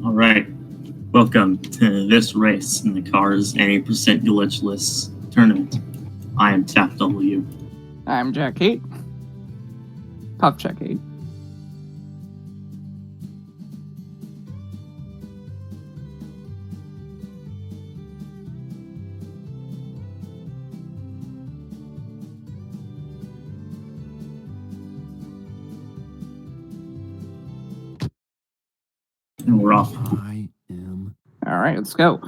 All right, welcome to this race in the Cars 80% Glitchless tournament. I am Tap W. I'm Jack 8. Pop Check 8. And we're off. All right, let's go.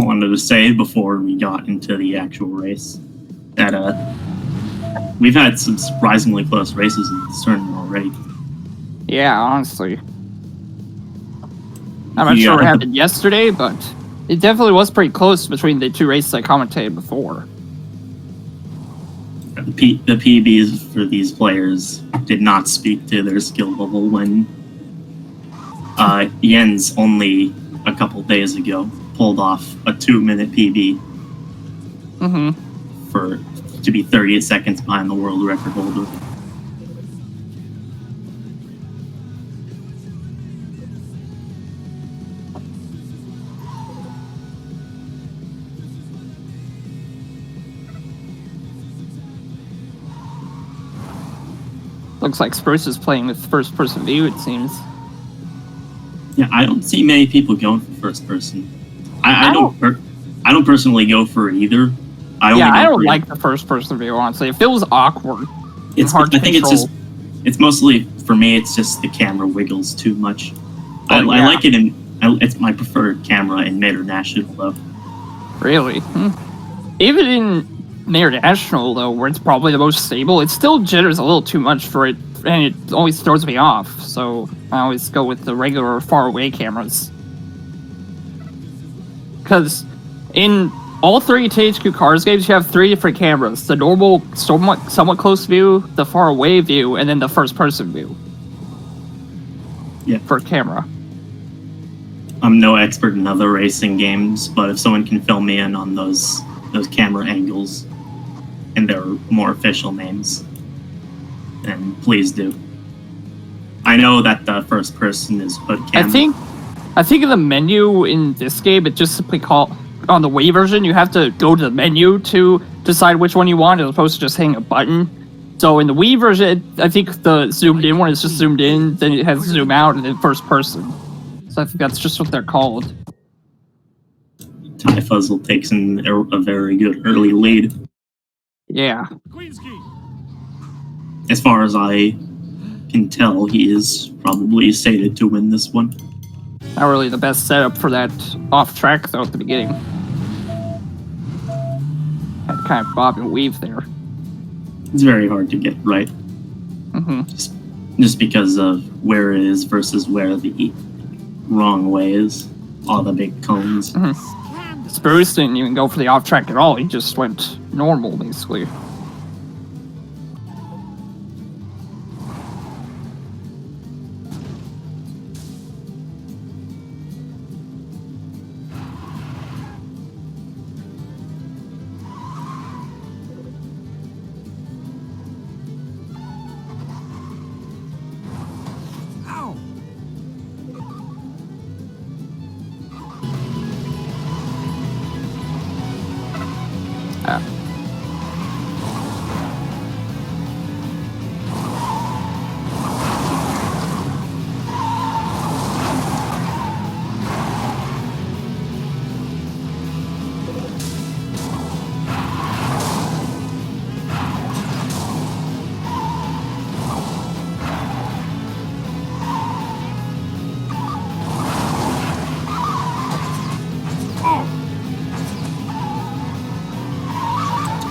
I wanted to say before we got into the actual race that we've had some surprisingly close races in this tournament already. Yeah, honestly. I'm not sure what happened yesterday, but it definitely was pretty close between the two races I commentated before. The PBs for these players did not speak to their skill level when Jens only a couple days ago pulled off a 2-minute PB to be 30 seconds behind the world record holder. Looks like Spruce is playing with first-person view, it seems. Yeah, I don't see many people going for first person. I don't personally go for it either. I don't like the first-person view, honestly. It feels awkward. I think it's mostly, for me, it's just the camera wiggles too much. I like it it's my preferred camera in International, though. Really? Even in International, though, where it's probably the most stable, it still jitters a little too much for it, and it always throws me off, so I always go with the regular far-away cameras. Because in all three THQ Cars games, you have three different cameras. The normal, somewhat close view, the far-away view, and then the first-person view. Yeah. For camera. I'm no expert in other racing games, but if someone can fill me in on those camera angles and their more official names, then please do. I know that the first person is hood camera. I think in the menu in this game, it just simply on the Wii version, you have to go to the menu to decide which one you want, as opposed to just hitting a button. So in the Wii version, I think the zoomed in one is just zoomed in, then it has zoom out, and then first person. So I think that's just what they're called. Tyfuzzle takes a very good early lead. Yeah. As far as I can tell, he is probably sated to win this one. Not really the best setup for that off track, though, at the beginning. Had kind of bob and weave there. It's very hard to get right. Just because of where it is versus where the wrong way is. All the big cones. Spruce didn't even go for the off track at all. He just went normal, basically.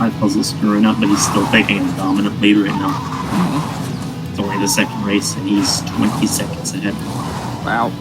Tyfuzzle screwing up, but he's still taking a dominant lead right now. It's only the second race, and he's 20 seconds ahead. Wow.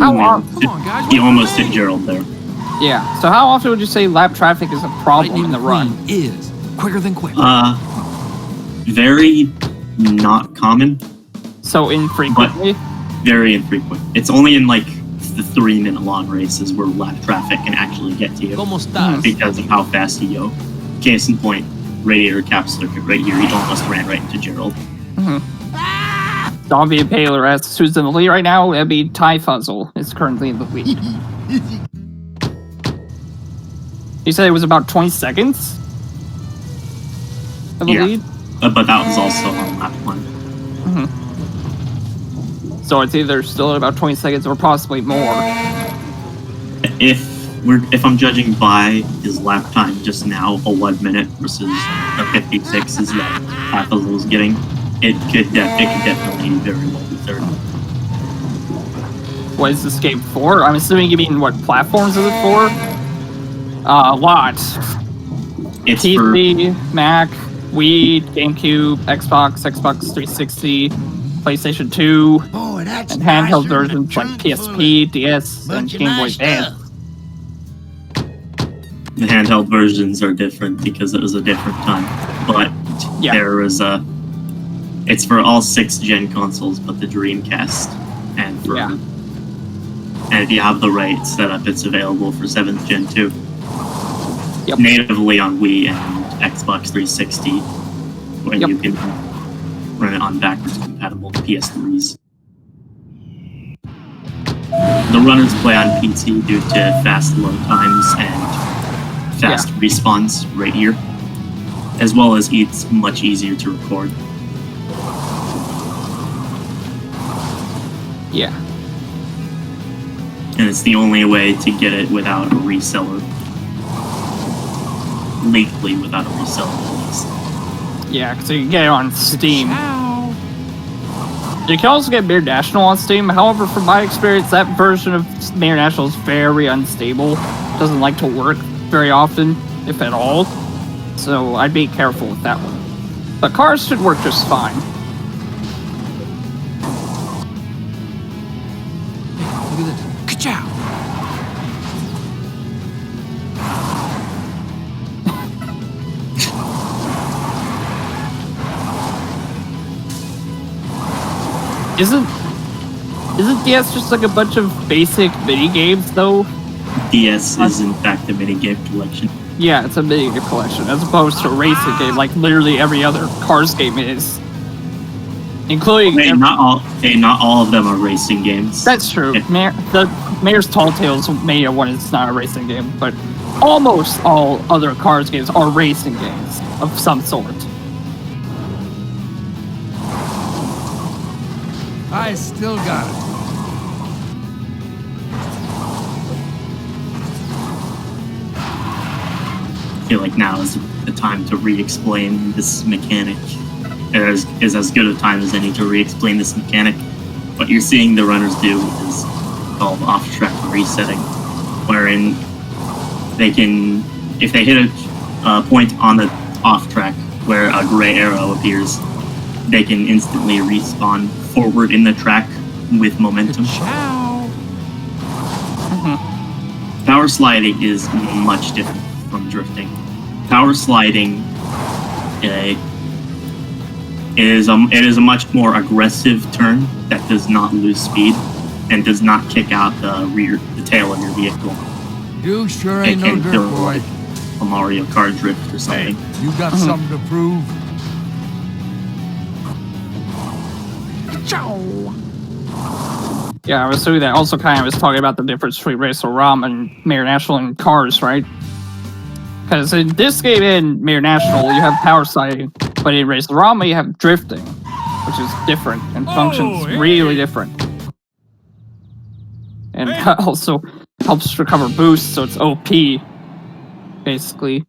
How Man, often? Come on, guys. he almost hit Gerald there. Yeah. So how often would you say lap traffic is a problem in the run? McQueen is quicker than quick. Very not common, So infrequently. very infrequent. It's only in like the 3-minute long races where lap traffic can actually get to you ¿Cómo estás? because of how fast you go. Case in point, Radiator Cap Circuit right here, he almost ran right into Gerald. Zombie Impaler asks who's in the lead right now. That'd be Tyfuzzle is currently in the lead. You said it was about 20 seconds of the Yeah. lead? But that was also on lap 1. So it's either still at about 20 seconds or possibly more. If I'm judging by his lap time just now, a 1 minute versus a 56 is that Tyfuzzle is getting, it could definitely very well be third. What is this game for? I'm assuming you mean what platforms is it for? A lot. It's PC, Mac, Wii, GameCube, Xbox 360, PlayStation 2, Boy, that's and handheld nicer than a versions like trunk full PSP, of DS, and bunch of Game Boy nice Advance. stuff. The handheld versions are different because it was a different time. But Yeah. there is it's for all 6th gen consoles but the Dreamcast. And for Yeah. and if you have the right setup, it's available for 7th gen too. Yep. Natively on Wii and Xbox 360, when Yep. you can run it on backwards compatible PS3s. The runners play on PC due to fast load times and fast respawns right here, as well as it's much easier to record. Yeah. And it's the only way to get it without a reseller. Legally without a reseller, at least. Yeah, because you can get it on Steam. Ciao. You can also get Mayor National on Steam. However, from my experience, that version of Mayor National is very unstable. Doesn't like to work very often, if at all. So I'd be careful with that one. But cars should work just fine. Look at this. Ka-chow. Isn't DS just like a bunch of basic mini games though? DS is in fact a minigame collection. Yeah, it's a mini game collection as opposed to a racing game like literally every other Cars game is. Including Not all of them are racing games. That's true. Yeah. The Mayor's Tall Tales Mania one is not a racing game, but almost all other Cars games are racing games of some sort. I still got it. I feel like now is the time to re-explain this mechanic. It is as good a time as any to re-explain this mechanic. What you're seeing the runners do is called off-track resetting, wherein they can, if they hit a point on the off-track where a gray arrow appears, they can instantly respawn forward in the track with momentum. Ciao. Power sliding is much different from drifting. Power sliding it is a much more aggressive turn that does not lose speed and does not kick out the tail of your vehicle. You sure It ain't no can dirt feel boy. like a Mario Kart drift or something. You got something to prove? Ciao. Yeah, I was assuming that also kind of was talking about the difference between Racer ROM and Mayor National and Cars, right? Because in this game in Mayor National, you have power sliding, but in Racer ROM, you have drifting, which is different and functions really different. And also helps recover boost, so it's OP, basically.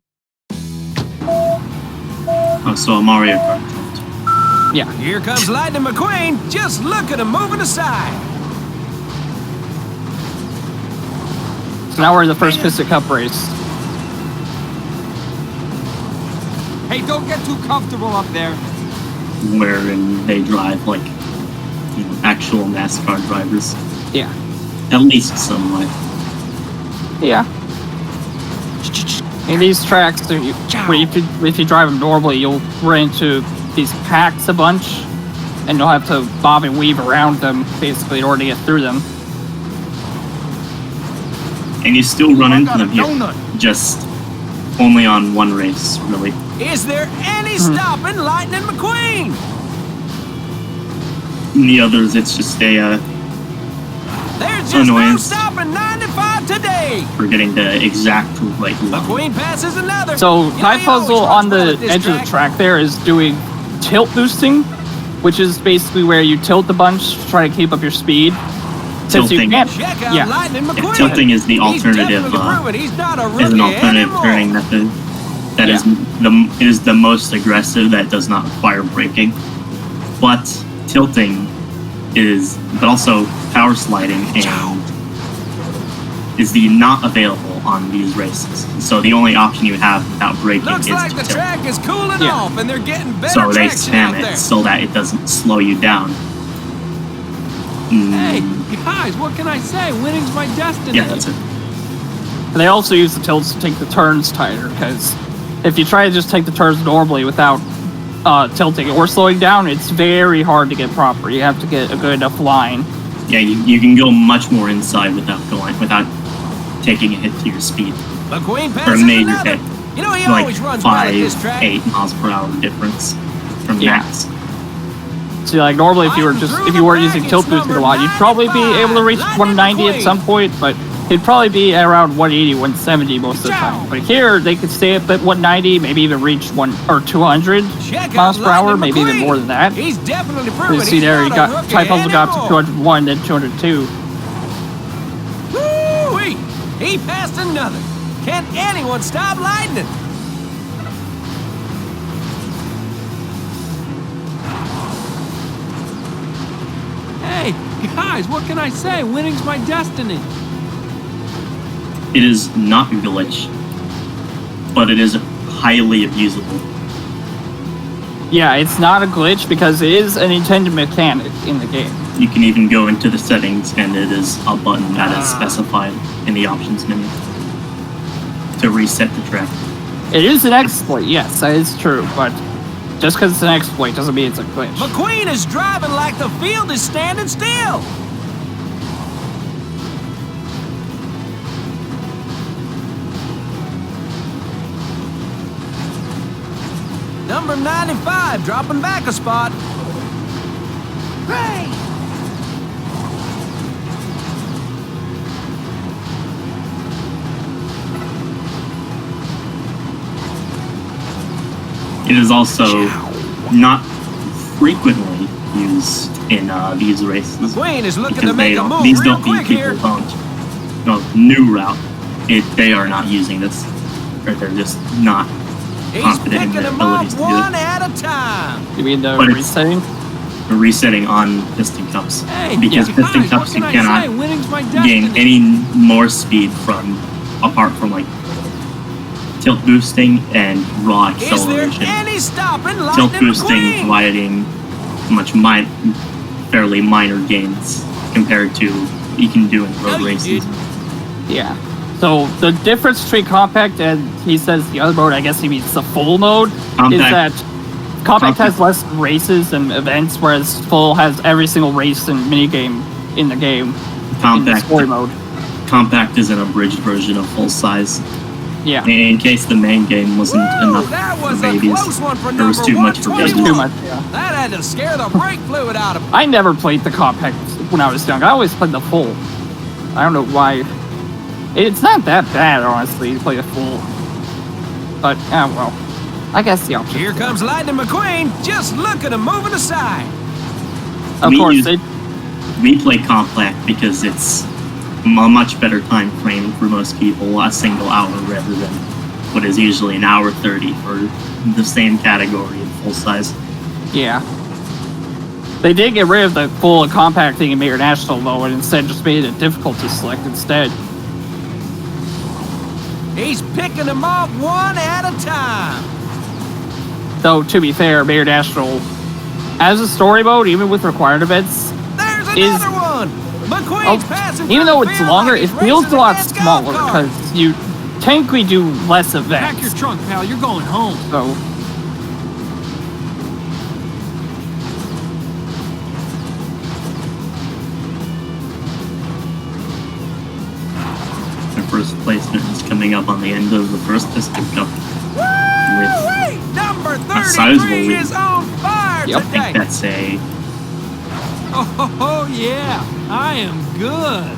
Oh, so a Mario Kart drift. Yeah. Here comes Lightning McQueen. Just look at him moving aside. So now we're in the first Piston Cup race. Hey, don't get too comfortable up there. Wherein they drive like actual NASCAR drivers. Yeah. At least somewhat. Yeah. In these tracks, if you drive them normally, you'll run into these packs a bunch, and you'll have to bob and weave around them, basically, in order to get through them. And you still run into them here, just only on one race, really. Is there any stopping Lightning McQueen? In the others, it's just a There's just annoyance. no stopping 95 today. for getting the exact right level. McQueen passes another. So, You know, he always Tyfuzzle on runs well the at this edge of the track. track there is doing tilt boosting, which is basically where you tilt a bunch to try to keep up your speed. Since you Tilting. can't, Check out yeah. Lightning McQueen. Tilting is the He's alternative, definitely proven he's not a is an rookie alternative anymore. turning method that is the most aggressive, that does not require braking. But tilting is, but also power sliding and is the not available on these races. So the only option you have without braking Looks is like to the tilt. track is cooling Yeah. off, and they're getting better So they traction out spam there. it so that it doesn't slow you down. Hey, guys, what can I say? Winning's my destiny. Yeah, that's it. They also use the tilts to take the turns tighter, because if you try to just take the turns normally without tilting or slowing down, it's very hard to get proper. You have to get a good enough line. Yeah, you can go much more inside without taking a hit to your speed. McQueen Or a passes major another. hit. You know, he Like always runs well at this 5, track. 8 miles per hour difference from Yeah. max. So like normally if you were using tilt boosting a lot, you'd probably be able to reach 190 at some point, but it'd probably be at around 180, 170 most of the time. But here they could stay up at 190, maybe even reach 200 Check miles out per hour, Lightning maybe even McQueen. more than that. He's definitely You proven see he's there, you not got a rookie Tyfuzzle got to anymore. 201, then 202. Woo-wee. He passed another. Can anyone stop Lightning? Hey, guys, what can I say? Winning's my destiny. It is not a glitch, but it is highly abusable. Yeah, it's not a glitch because it is an intended mechanic in the game. You can even go into the settings and it is a button that is specified in the options menu to reset the track. It is an exploit, yes, that is true, but just because it's an exploit doesn't mean it's a glitch. McQueen is driving like the field is standing still. Number 95 dropping back a spot. Hey! It is also not frequently used in these races. McQueen is looking to Because make a move these real don't quick people here. don't. No, new route. They are not using this, or they're just not He's confident in picking their them abilities off to do one it. at a time. You mean the But it's- resetting? They're resetting on piston cups Hey, because guys, piston what cups you can I cannot say? Winning's my destiny. gain any more speed from, apart from like tilt boosting and raw Is there acceleration. any stopping Tilt Lightning boosting McQueen? providing fairly minor gains compared to you can do in road No, you races. didn't. Yeah. So the difference between compact and he says the other mode, I guess he means the full mode, is Compact- that compact has less races and events, whereas full has every single race and minigame in the game in the Compact, story mode. compact is an abridged version of full size. Yeah. In case the main game wasn't Woo, enough that for was a babies, close one for there was number too much for 121. babies. Too much, yeah. That had to scare the brake fluid out of him. I never played the compact when I was young. I always played the full. I don't know why. It's not that bad, honestly, to play the full. But, well. I guess the option. Here comes Lightning McQueen. Just look at him moving aside. Of We course, use- We play compact because it's a much better time frame for most people, a single hour rather than what is usually an hour 30 for the same category of full size. yeah. They did get rid of the full and compact thing in Mayor National, though, and instead just made it difficult to select instead. He's picking them off one at a time. Though, to be fair, Mayor National, as a story mode, even with required events, There's Is- another one. McQueen's passing Even through though the it's field longer, like it he's feels racing a lot against smaller golf carts. because you technically do less Pack your events. trunk, pal. You're going home. So The first placement is coming up on the end of the first Piston Cup. Woo-wee! Number sizable 33 lead. is on fire Yep. I think today. that's a Oh, yeah. I am good.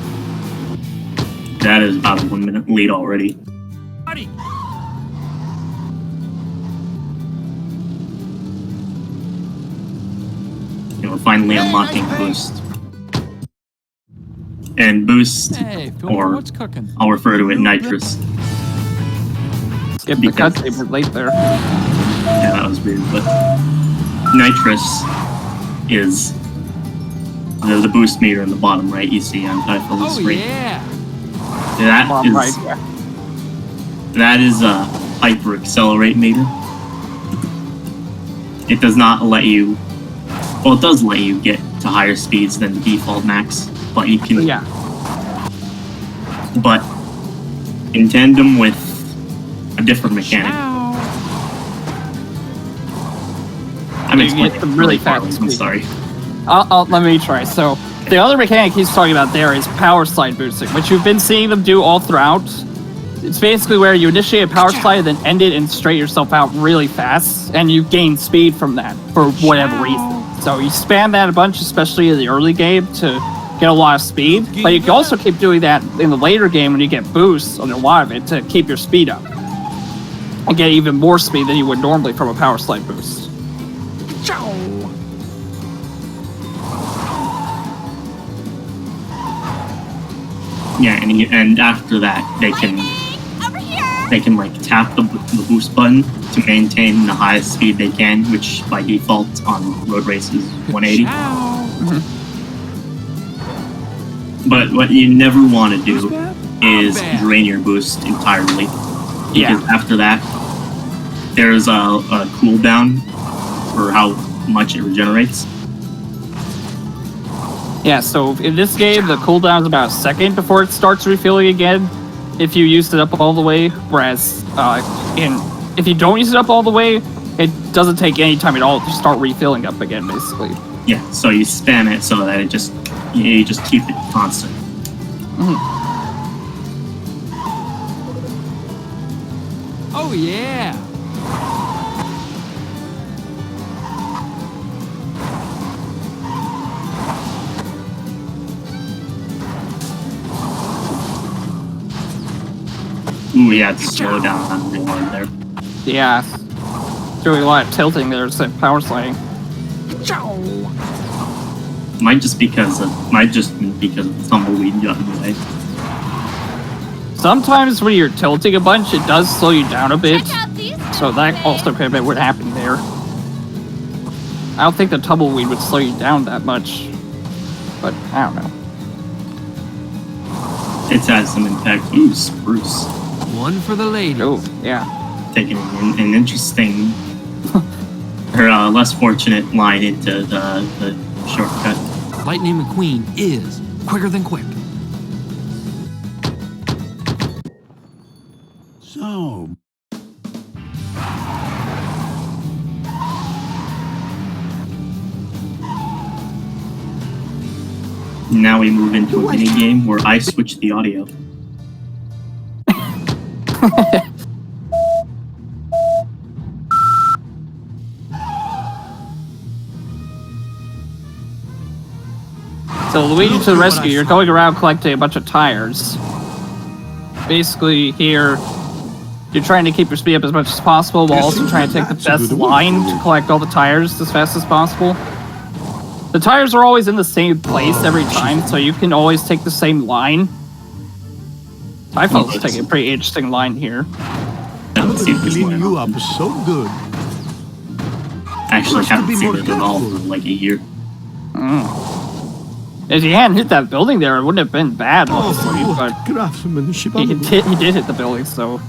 that is about a 1 minute lead already. Buddy. We're finally unlocking Boost. And Boost, Hey, Phil, or what's cooking? I'll refer to it Nitrous. skip the Because- cut, they were late there. Yeah, that was weird, but Nitrous is the boost meter in the bottom right you see on Tyfuzzle Oh, screen. yeah. Bottom right, yeah. That is a hyper accelerate meter. It does not let you, well, it does let you get to higher speeds than the default max, but you can, Yeah. but in tandem with a different mechanic. Ciao. I'm You get explaining the really far fast away, I'm speed. sorry. Let me try. So, the other mechanic he's talking about there is Powerslide Boosting, which you've been seeing them do all throughout. It's basically where you initiate a power slide, then end it and straight yourself out really fast, and you gain speed from that for whatever reason. So you spam that a bunch, especially in the early game, to get a lot of speed. But you can also keep doing that in the later game when you get boosts on a lot of it to keep your speed up. And get even more speed than you would normally from a power slide boost. Yeah, and after that, they can like tap the boost button to maintain the highest speed they can, which by default on road races is 180. Ciao. But what you never want to do bad? is Not bad. drain your boost entirely, because Yeah. after that, there's a cooldown for how much it regenerates. Yeah, so in this game, the cooldown is about a second before it starts refilling again if you used it up all the way, whereas if you don't use it up all the way, it doesn't take any time at all to start refilling up again, basically. Yeah, so you spam it so that you just keep it constant. Oh, yeah. Ooh, yeah, it's slow down real hard there. Yeah, doing a lot of tilting there, so power sliding. Might just be because of the tumbleweed got in the way. Sometimes when you're tilting a bunch, it does slow you down a bit, so that also could have been what happened there. I don't think the tumbleweed would slow you down that much, but I don't know. It's had some impact. Ooh, Spruce. One for the ladies. Oh, yeah. Taking an interesting, or less fortunate line into the shortcut. Lightning McQueen is quicker than quick. So, Now we move into a mini game where I switch the audio. So Luigi to the rescue, you're going around collecting a bunch of tires. Basically here, you're trying to keep your speed up as much as possible while also trying to take the best line to collect all the tires as fast as possible. The tires are always in the same place every time, so you can always take the same line. Tyfuzzle's taking a pretty interesting line here. I haven't seen this clean line you often. up so good. Actually, Must haven't be seen more it at all for careful. like a year. If he hadn't hit that building there, it wouldn't have been bad, honestly, Oh, but what craftsmanship. he did hit the building, so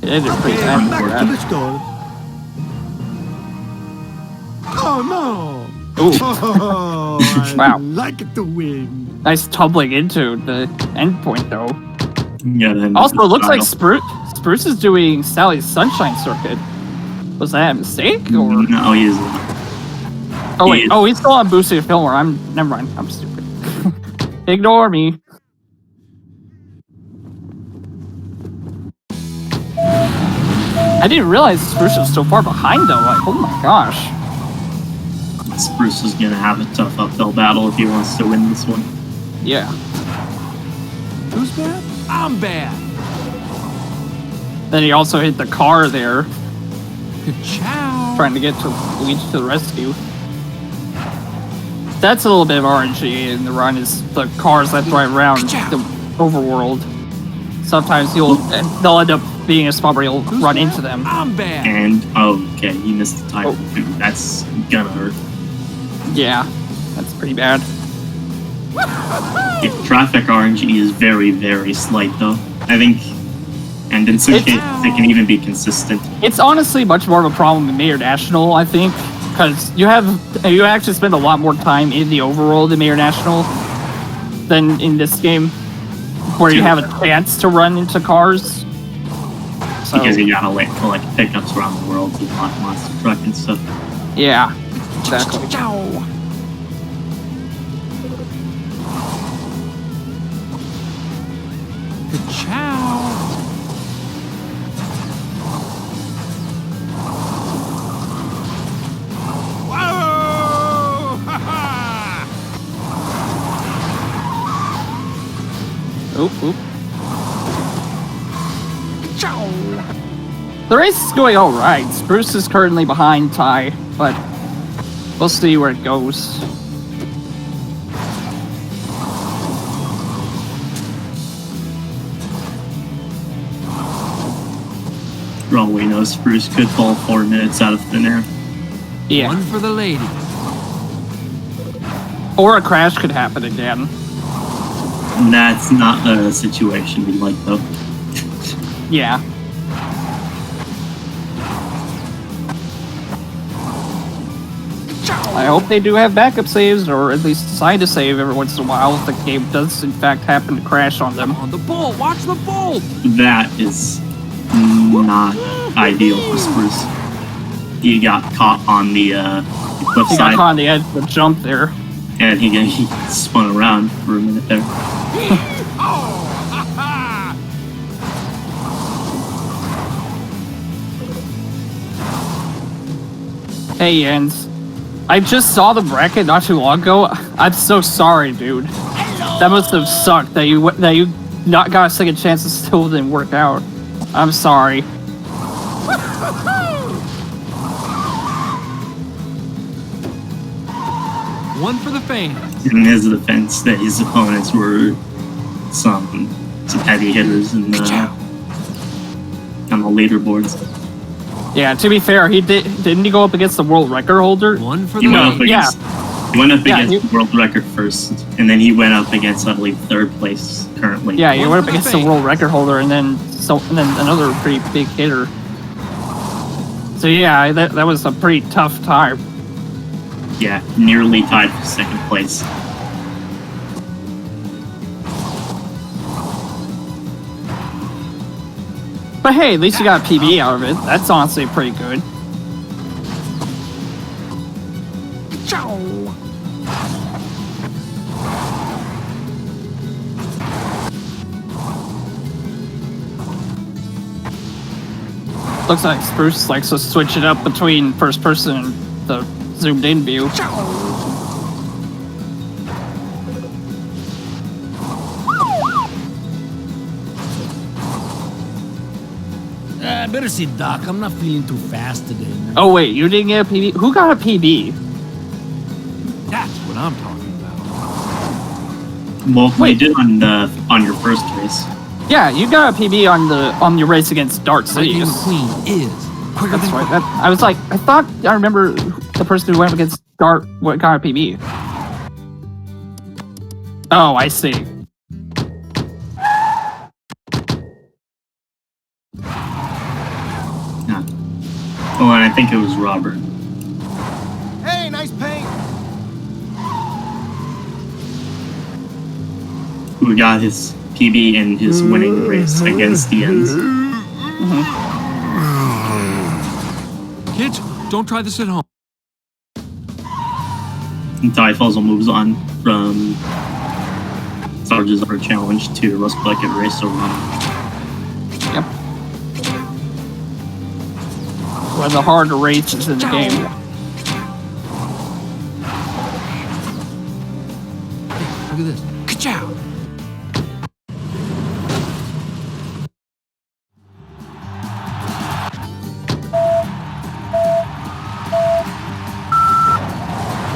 it ended pretty Okay, bad. I'm for back to that. the store. Oh no! Ooh. Oh, I Wow. like it to win. nice tumbling into the endpoint, though. Yeah. Then Also, it looks like Spruce is doing Sally's Sunshine Circuit. Was that a mistake, or? No, he is. Oh wait, he's still on Boosting Fillmore. Never mind. I'm stupid. Ignore me. I didn't realize Spruce was so far behind, though. Like, oh my gosh. Spruce is gonna have a tough uphill battle if he wants to win this one. Yeah. Who's bad? I'm bad. Then he also hit the car there, Ka-chow. trying to get to Luigi to the rescue. That's a little bit of RNG in the run, is the cars that drive around the overworld. Sometimes they'll end up being a spot where you'll run into them. I'm bad. And okay, he missed the time. That's gonna hurt. Yeah, that's pretty bad. Yeah, traffic RNG is very, very slight, though. I think, and in some cases, it can even be consistent. It's honestly much more of a problem in Mayor National, I think, because you actually spend a lot more time in the overworld in Mayor National than in this game, where you have a chance to run into cars. So, because you gotta collect pickups around the world to unlock monster truck and stuff. Yeah, exactly. Ka-chow. Whoa! Ha-ha! Oop, oop. The race is going alright. Spruce is currently behind Ty, but we'll see where it goes. For all we know, Spruce could fall 4 minutes out of thin air. Yeah. One for the ladies. Or a crash could happen again. And that's not a situation we like, though. Yeah. I hope they do have backup saves, or at least decide to save every once in a while if the game does in fact happen to crash on them. On the bolt. Watch the bolt. That is not ideal for Spruce. He got caught on the cliff He side, got caught on the edge of the jump there. and he spun around for a minute there. Oh! Ha-ha! Hey Jens, I just saw the bracket not too long ago. I'm so sorry, dude. That must have sucked that you not got a second chance and still didn't work out. I'm sorry. One for the fans. In his defense, that his opponents were some heavy hitters on the leaderboards. Yeah, to be fair, didn't he go up against the world record holder? One for He the went up ladies. against, he went up against the world record first, and then he went up against, I believe, 3rd place currently. Yeah, he went up against the world record holder, and then another pretty big hitter. So yeah, that was a pretty tough time. Yeah, nearly tied for 2nd place. But hey, at least you got a PB out of it. That's honestly pretty good. Looks like Spruce likes to switch it up between first person and the zoomed in view. I better see Doc. I'm not feeling too fast today, man. Oh wait, you didn't get a PB? Who got a PB? That's what I'm talking about. Well, we did on your first race. Yeah, you got a PB on your race against Dark City. Mcqueen is quicker That's than right. I was like, I thought I remember the person who went up against Dart got a PB. Oh, I see. Yeah. Oh, and I think it was Robert. Hey, nice paint. who got his PB in his winning race against the ends. Kids, don't try this at home. And Tyfuzzle moves on from Sarge's upper challenge to Rust Bucket Racer 1. Yep. One of the harder races in the game. Look at this. Ka-chow!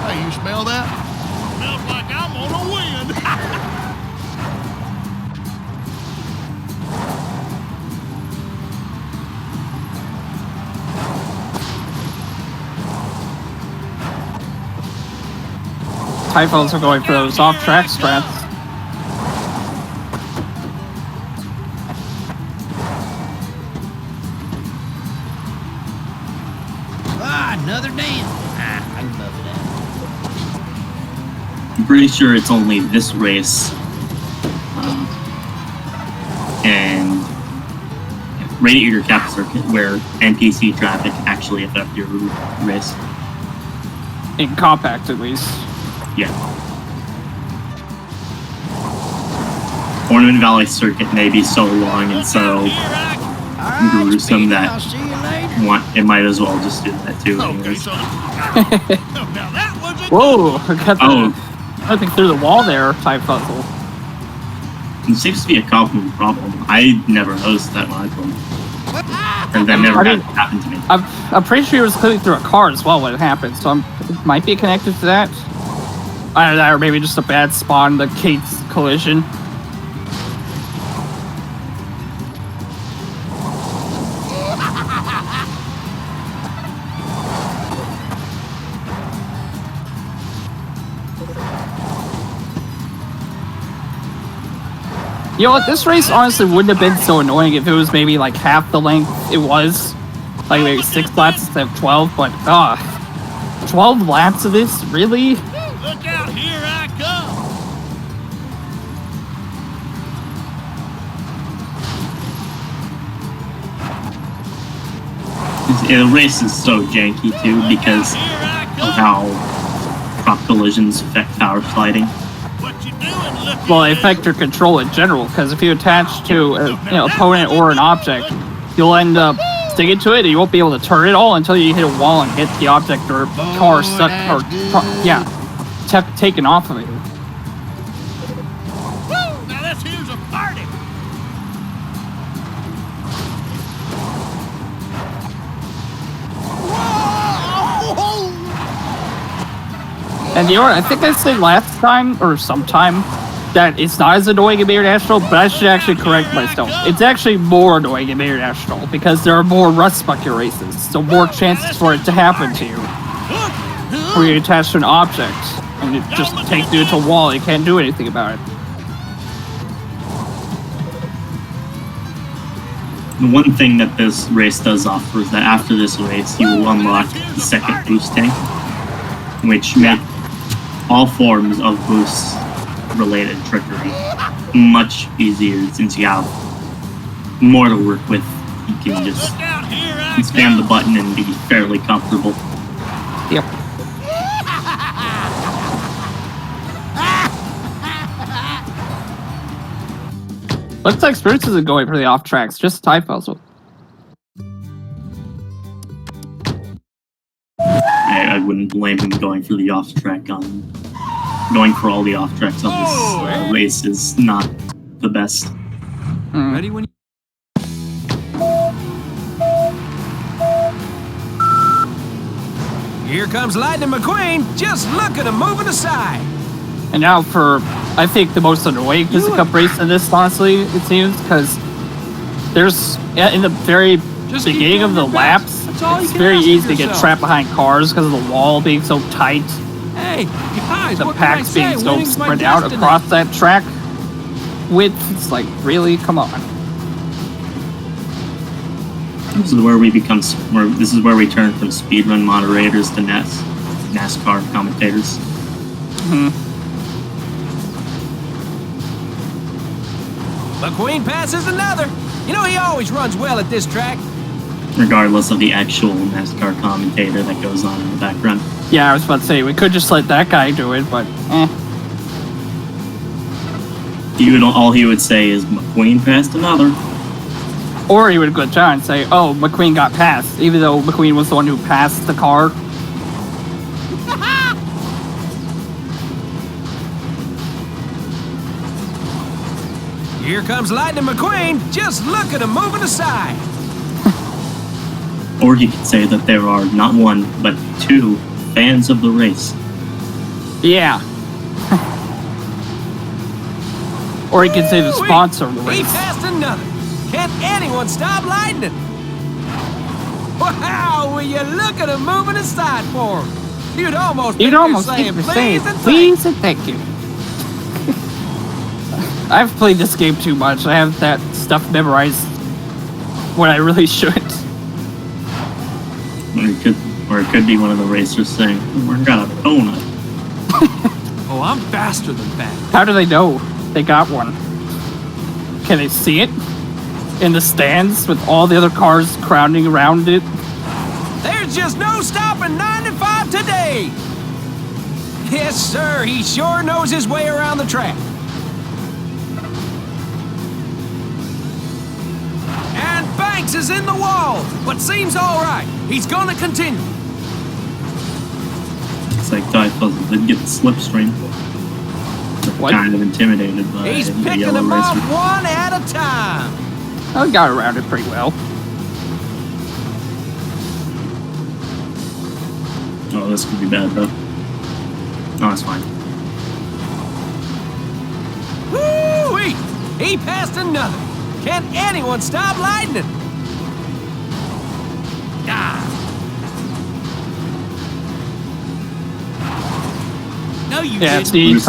Hey, you smell that? Smells like I'm on a win. Typhoons are going for those off-track strats. Another dance. I love that. I'm pretty sure it's only this race and Radiator Cap Circuit where NPC traffic actually affect your race. In compact, at least. Yeah. Ornament Valley Circuit may be so long and so gruesome that I'll see you later. it might as well just do that too. Okay, anyways. son. Now that was a Whoa! I got Oh. I think through the wall there, Tyfuzzle. It seems to be a common problem. I never noticed that when I played. And that never I mean, happened to me. I'm pretty sure he was clicking through a car as well when it happened, so it might be connected to that. I don't know, or maybe just a bad spot in the Kate's collision. You know what, this race honestly wouldn't have been so annoying if it was maybe like half the length it was. Like maybe 6 laps instead of 12, but 12 laps of this? Really? Look out, here I come. The race is so janky too because of how prop collisions affect power sliding. What you doing, looky Well, they affect your control in general, because if you attach to an opponent or an object, you'll end up sticking to it and you won't be able to turn it all until you hit a wall and hit the object or car stuck or taken off of it. Woo! Now this here's a party. Whoa! And you know what, I think I said last time, or sometime, that it's not as annoying in International, but I should actually correct myself. It's actually more annoying in International, because there are more Rust Bucket races, so more chances for it to happen to you. Where you attach to an object, and it just takes you to a wall, you can't do anything about it. The one thing that this race does offer is that after this race, you will unlock the second boost tank, which make all forms of boost related trickery much easier since you have more to work with. You can just Look out, here I spam the button and be fairly comfortable. Yep. Looks like Spruce isn't going for the off tracks, just Tyfuzzle. I wouldn't blame him going for the off track on going for all the off tracks on this race is not the best. Ready when you... Here comes Lightning McQueen. Just look at him moving aside. And now for, I think, the most annoying Physical Cup race in this, honestly, it seems, because there's, in the very Just keep beginning of doing the your laps, best. That's all you it's can very ask easy to get yourself. trapped behind cars because of the wall being so tight. Hey, guys, The what can I packs say? being so Winning's my spread out destiny. across that track width. It's like, really? Come on. This is where we become. This is where we turn from speedrun moderators to NASCAR commentators. McQueen passes another. You know, he always runs well at this track. Regardless of the actual NASCAR commentator that goes on in the background. Yeah, I was about to say, we could just let that guy do it, but All he would say is, McQueen passed another. Or he would glitch out and say, oh, McQueen got passed, even though McQueen was the one who passed the car. Here comes Lightning McQueen. Just look at him moving aside. Or he could say that there are not one, but two fans of the race. Yeah. Or he could say the sponsor of the He race. passed another. Can't anyone stop Lightning? Wow, will you look at him moving aside for him? You'd almost think they're saying please and thank you. I've played this game too much. I have that stuff memorized when I really should. Or it could be one of the racers saying, "We got a donut." Oh, I'm faster than that. How do they know they got one? Can they see it in the stands with all the other cars crowding around it? There's just no stopping 95 today. Yes, sir. He sure knows his way around the track. And Banks is in the wall, but seems all right. He's gonna continue. It's like Tyfuzzle did get the slipstream. What? Kind of intimidated by He's the picking yellow them racer. off one at a time. I got around it pretty well. Oh, this could be bad though. Oh, it's fine. Woo-wee! He passed another. Can anyone stop Lightning? Ah. No, you Yeah, didn't. see, it's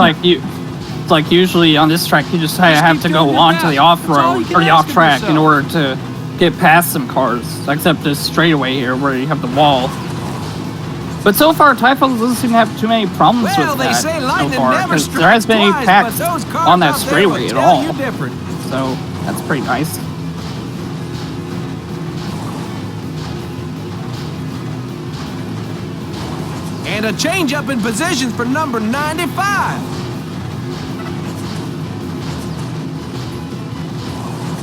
like usually on this track you just have to go onto the off-road or the off-track in order to get past some cars. Except this straightaway here where you have the wall. But so far, Tyfuzzle doesn't seem to have too many problems Well, with they that say so lightning far, never because there hasn't been any strikes packs twice, but those cars on that out there straightaway will at tell all. you different. So that's pretty nice. And a change up in positions for number 95.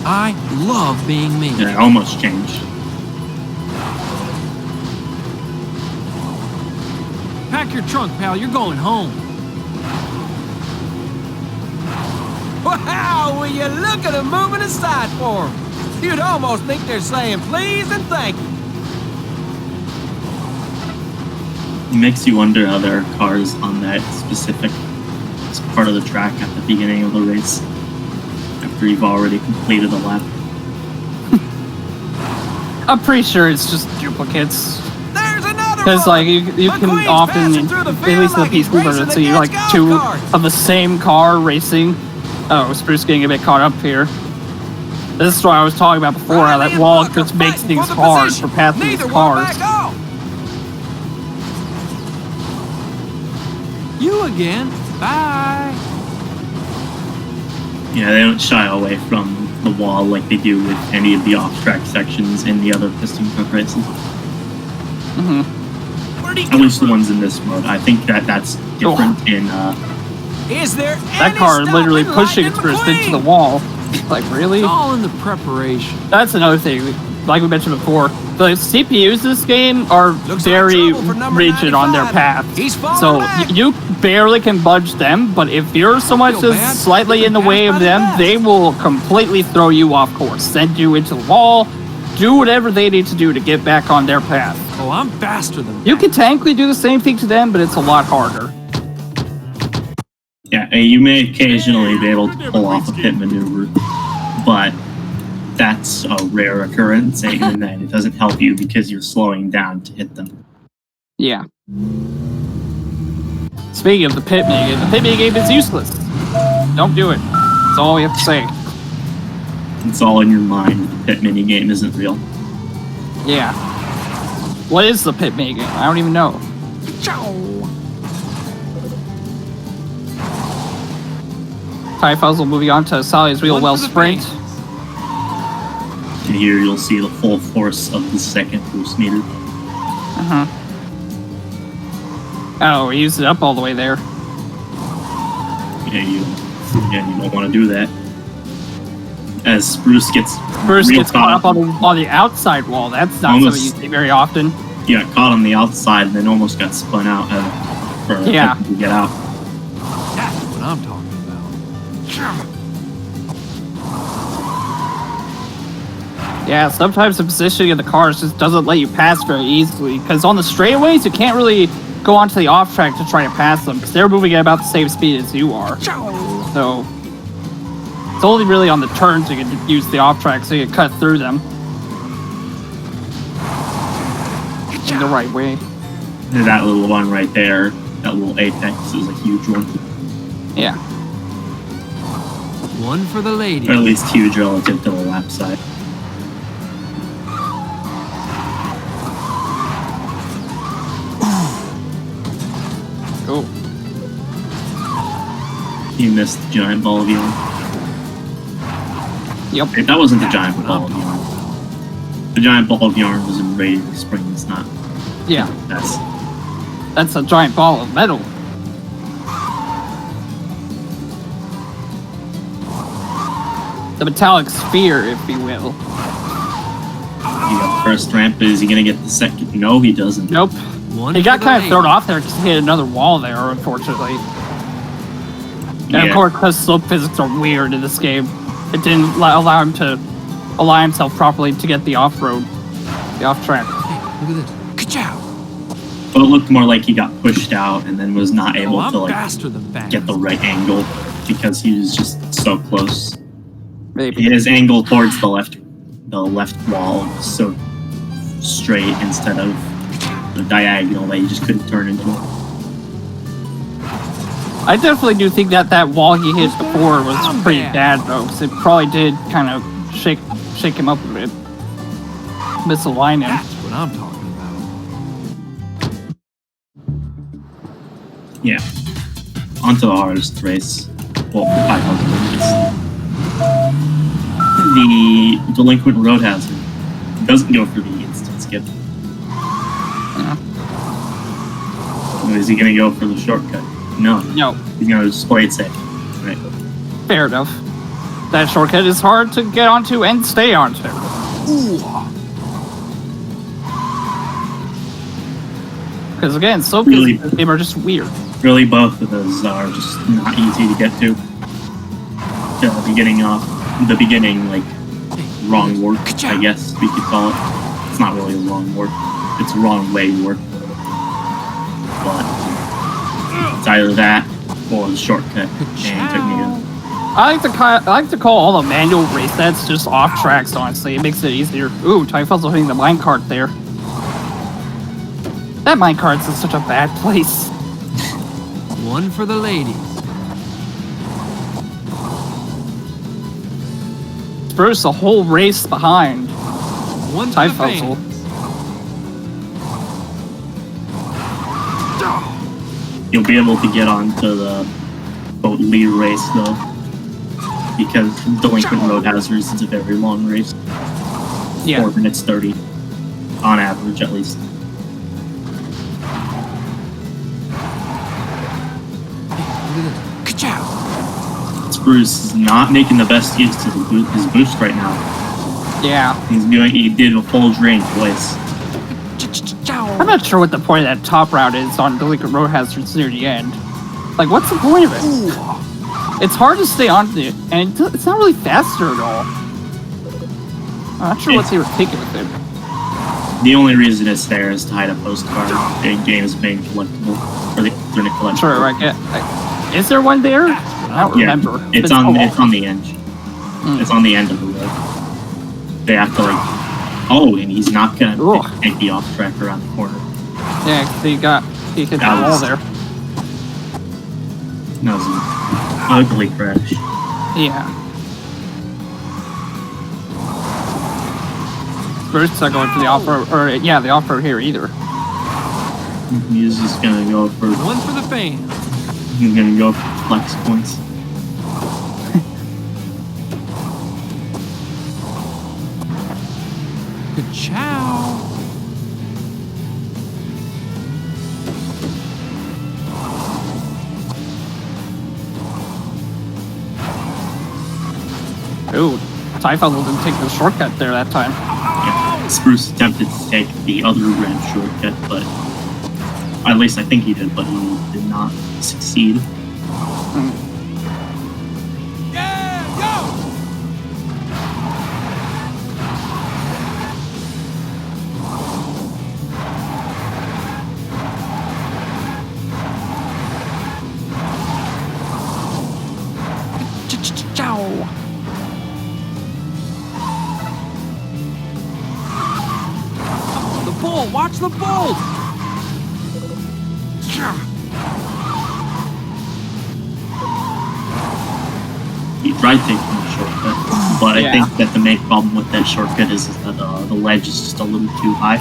I love being me. Yeah, it almost changed. Pack your trunk, pal. You're going home. Wow, will you look at him moving aside for him? You'd almost think they're saying please and thank you. It makes you wonder how there are cars on that specific part of the track at the beginning of the race after you've already completed a lap. I'm pretty sure it's just duplicates. There's another Because one. like you can McQueen's often, passing through the at field least in the like he's PC version, racing see like against two golf carts. of the same car racing. Oh, Spruce getting a bit caught up here. This is what I was talking about before, how that wall just makes things hard for passing these cars. You again. Bye. Yeah, they don't shy away from the wall like they do with any of the off-track sections in the other piston cup races. At least the ones in this mode. I think that's different in Is there That car is literally pushing Spruce into the wall. Like, really? It's all in the preparation. That's another thing. Like we mentioned before, the CPUs this game are very rigid on their path. So you barely can budge them, but if you're so much as slightly in the way of them, they will completely throw you off course, send you into the wall, do whatever they need to do to get back on their path. Oh, I'm faster than that. You can technically do the same thing to them, but it's a lot harder. yeah, you may occasionally be able to pull off a pit maneuver, but that's a rare occurrence, and then it doesn't help you because you're slowing down to hit them. Yeah. Speaking of the pit minigame, the pit minigame is useless. Don't do it. That's all we have to say. It's all in your mind. The pit minigame isn't real. Yeah. What is the pit minigame? I don't even know. Tyfuzzle moving on to Sally's Wheel One Well for the Sprint. fans. And here you'll see the full force of the second boost meter. Uh-huh. Oh, we used it up all the way there. Yeah, you don't want to do that. As Spruce gets Caught up on the outside wall. That's not something you see very often. Yeah, caught on the outside and then almost got spun out for attempting to get out. That's what I'm talking about. Yeah, sometimes the positioning of the cars just doesn't let you pass very easily, because on the straightaways you can't really go onto the off track to try to pass them, because they're moving at about the same speed as you are. So it's only really on the turns you can use the off track so you can cut through them in the right way. And that little one right there, that little apex is a huge one. Yeah. One for the ladies. Or at least huge relative to the lap side. Oh. You missed the giant ball of yarn. Yep. Hey, that wasn't the giant ball of yarn. The giant ball of yarn was in Radiating Spring. It's not. Yeah. That's a giant ball of metal. The metallic sphere, if you will. You got the first ramp. Is he gonna get the second? No, he doesn't. Nope. One He got for the kind of ladies. thrown off there because he hit another wall there, unfortunately. And Yeah. of course, because slope physics are weird in this game, it didn't allow him to align himself properly to get the off-road, the off-track. Hey, look at this. Ka-chow. But it looked more like he got pushed out and then was not able Oh, I'm to like faster than fast. get the right angle because he was just so close. Maybe. His angle towards the left wall was so straight instead of the diagonal that he just couldn't turn into it. I definitely do think that wall he hit before was pretty bad, though, because it probably did kind of shake him up a bit. Misalign him. That's what I'm talking about. Yeah. Onto the hardest race. Well, 5,000 race. The Delinquent Road Hazard doesn't go for the instant skip. Yeah. Is he going to go for the shortcut? No. No, He's going to just play it safe. Right. fair enough. That shortcut is hard to get onto and stay onto. Because again, slope Really? physics in this game are just weird. Really, both of those are just not easy to get to. The beginning, like, wrong work, I guess we could call it. It's not really a wrong work. It's a wrong way work. But it's either that or the shortcut. And it took me I like to call all the manual race sets just off tracks. Honestly, it makes it easier. Ooh, Tyfuzzle hitting the minecart there. That minecart's in such a bad place. One for the ladies. Spruce the whole race behind One for the Tyfuzzle. fans. You'll be able to get onto the boat lead race though, because Delinquent Road Hazards is a very long race. Yeah. 4 minutes 30, on average at least. Look at this. Ka-chow. Spruce is not making the best use of his boost right now. Yeah. He did a full drain twice. I'm not sure what the point of that top route is on Delinquent Road Hazards near the end. Like, what's the point of it? It's hard to stay on it, and it's not really faster at all. I'm not sure what they were thinking with it. The only reason it's there is to hide a postcard. The game is being collectible, or the internet collectible. Sure, I get. Is there one there? I don't Yeah, remember. it's so on long. the end. It's on the end of the road. They have to like. Oh, and he's not gonna Ugh. take the off track around the corner. Yeah, 'cause he hit the That wall was- there. That was an ugly crash. Yeah. Spruce not going for the off-road, the off-road here either. He's just gonna go for. One for the fans. He's gonna go for flex points. Ka-chow. Ooh, Tyfuzzle didn't take the shortcut there that time. Yeah. Spruce attempted to take the other ramp shortcut, but at least I think he did, but he did not succeed. Yeah, go! Ciao. The bull! Watch the bull! He tried taking the shortcut, but I think that the main problem with that shortcut is that the ledge is just a little too high.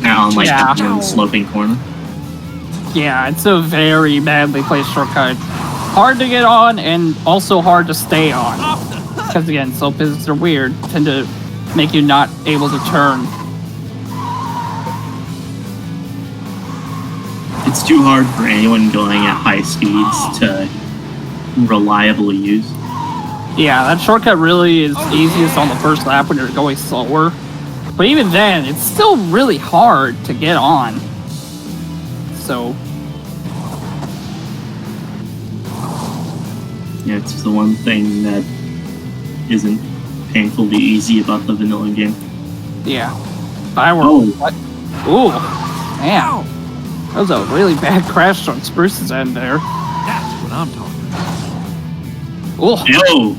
On like the sloping corner. Yeah, it's a very badly placed shortcut. Hard to get on and also hard to stay on. Because again, slope physics are weird, tend to make you not able to turn. It's too hard for anyone going at high speeds to reliably use. Yeah, that shortcut really is easiest on the first lap when you're going slower. But even then, it's still really hard to get on. So... yeah, it's the one thing that isn't painfully easy about the vanilla game. yeah. If I were... Oh. What? Ooh. Man. That was a really bad crash on Spruce's end there. That's what I'm talking about. Ooh. Yo!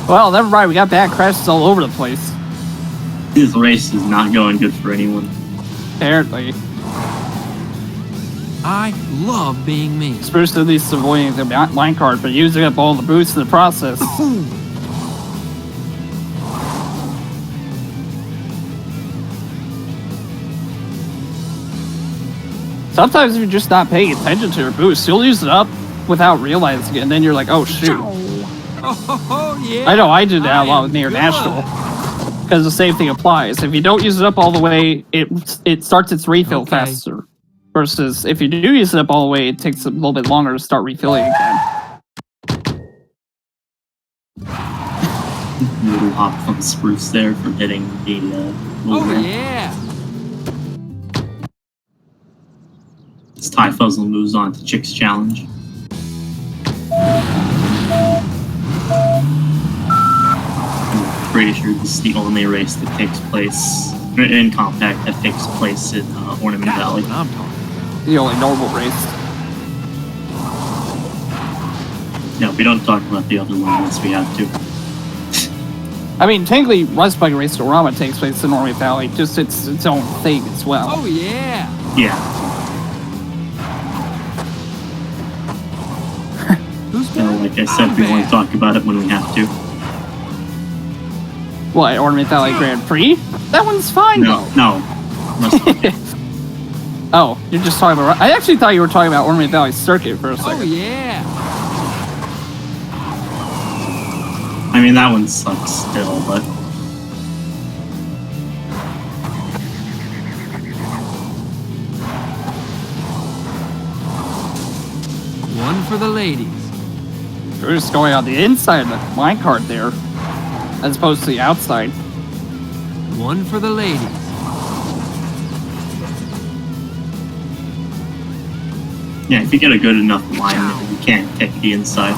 Well, never mind. We got bad crashes all over the place. This race is not going good for anyone. Apparently. I love being me. Spruce at least avoiding the minecart, but using up all the boosts in the process. Sometimes if you're just not paying attention to your boost, you'll use it up without realizing it, and then you're like, oh shoot. Oh, yeah. I know I did that a lot with Near National. Because the same thing applies. If you don't use it up all the way, it starts its refill faster. Versus if you do use it up all the way, it takes a little bit longer to start refilling again. Little hop from Spruce there for hitting the little ramp. Yeah. As Tyfuzzle moves on to Chick's Challenge. I'm pretty sure this is the only race that takes place in Compact that takes place in Ornament Valley. That's what I'm talking about. The only normal race. No, we don't talk about the other one unless we have to. I mean, technically, Rust Bike Race-O-Rama takes place in Ornament Valley, just it's its own thing as well. Oh, yeah. Yeah. Who's So, like I said, we want to talk about it when we have to. What, Ornament Valley Grand Prix? That one's fine, No, though. no. Oh, you're just talking about... I actually thought you were talking about Ornament Valley Circuit for a second. Oh, yeah. I mean, that one sucks still, but... One for the ladies. We're just going on the inside of the minecart there, as opposed to the outside. One for the ladies. Yeah, if you get a good enough line, you can't take the inside.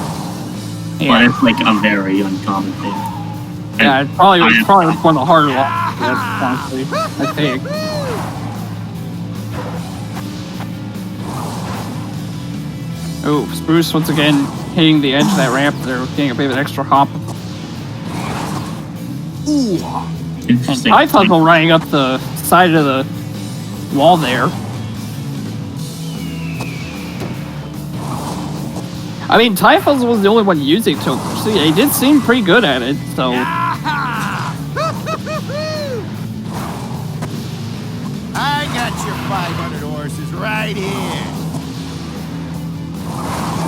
But Yeah, it's like a very uncommon thing. yeah, it's probably one of the harder ones, honestly, I think. Oh, Spruce once again hitting the edge of that ramp there, getting a bit of an extra hop. And Interesting. Tyfuzzle running up the side of the wall there. I mean, Tyfuzzle was the only one using Tilt. See, he did seem pretty good at it, so... I got your 500 horses right here.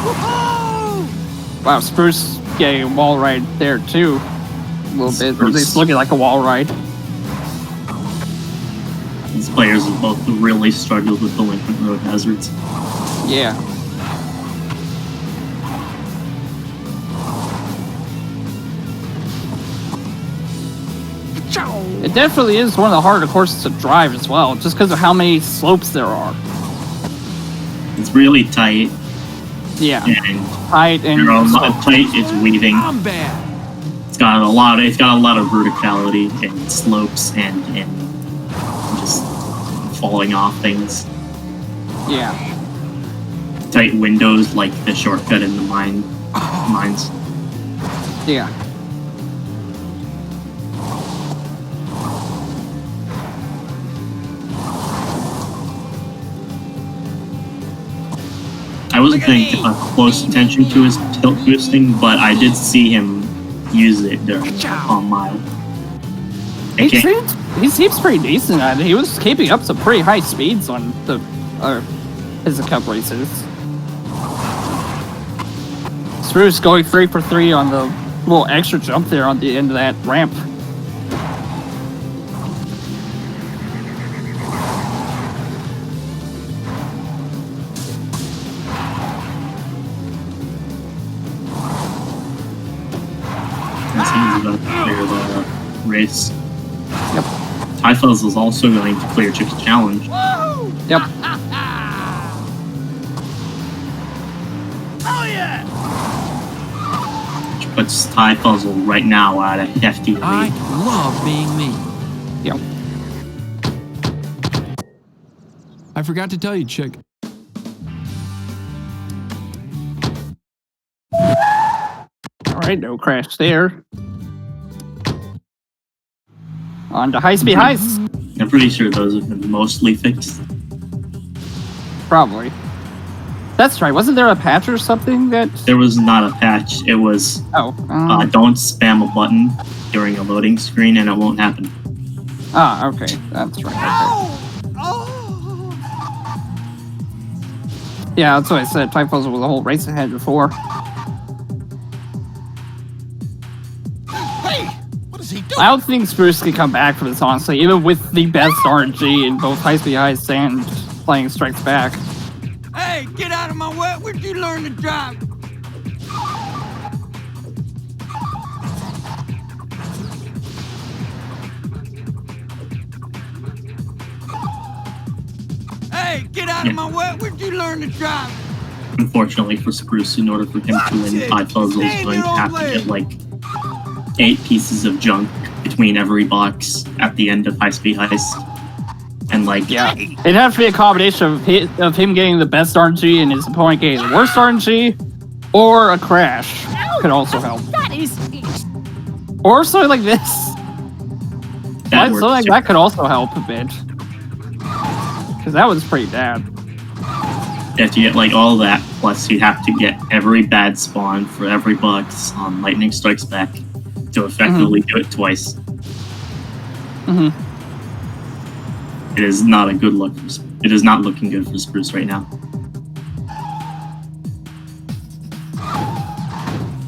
Woohoo! Wow, Spruce getting a wall ride there, too. A little bit, or at least looking like a wall ride. These players have both really struggled with delinquent road hazards. Yeah. It definitely is one of the harder courses to drive as well, just because of how many slopes there are. It's really tight. Yeah. And Tight and tight. It's weaving. I'm bad. It's got a lot of verticality and slopes and just falling off things. Yeah. Tight windows like the shortcut in the mines. Yeah. I wasn't paying close attention to his tilt boosting, but I did see him use it during the Palm Mile. He seems pretty decent at it. He was keeping up some pretty high speeds on the his cup races. Spruce going 3 for 3 on the little extra jump there on the end of that ramp. He's about to clear the race. Yep. Tyfuzzle is also going to clear Chick's challenge. Yep. Oh yeah! Which puts Tyfuzzle right now at a hefty lead. I love being me. Yep. I forgot to tell you, Chick. Alright, no crash there. On to high speed heist. I'm pretty sure those have been mostly fixed. Probably. That's right. Wasn't there a patch or something that? There was not a patch. It was don't spam a button during a loading screen and it won't happen. Okay. That's right. Okay. Yeah, that's what I said. Tyfuzzle was a whole race ahead before. Hey, what is he doing? I don't think Spruce can come back from this, honestly, even with the best RNG in both high speed heist and playing Strikes Back. Hey, get out of my way! Where'd you learn to drive? Hey, get out of my way! Where'd you learn to drive? Unfortunately for Spruce, in order for him to win, Tyfuzzle is going to have to get like 8 pieces of junk between every box at the end of High Speed Heist. And like, Yeah, it'd have to be a combination of him getting the best RNG and his opponent getting the worst RNG, or a crash could also help. That is... Or something like this. that Something like that could also help a bit. Because that was pretty bad. You have to get like all that, plus you have to get every bad spawn for every box on Lightning Strikes Back to effectively do it twice. It is not a good look. It is not looking good for Spruce right now.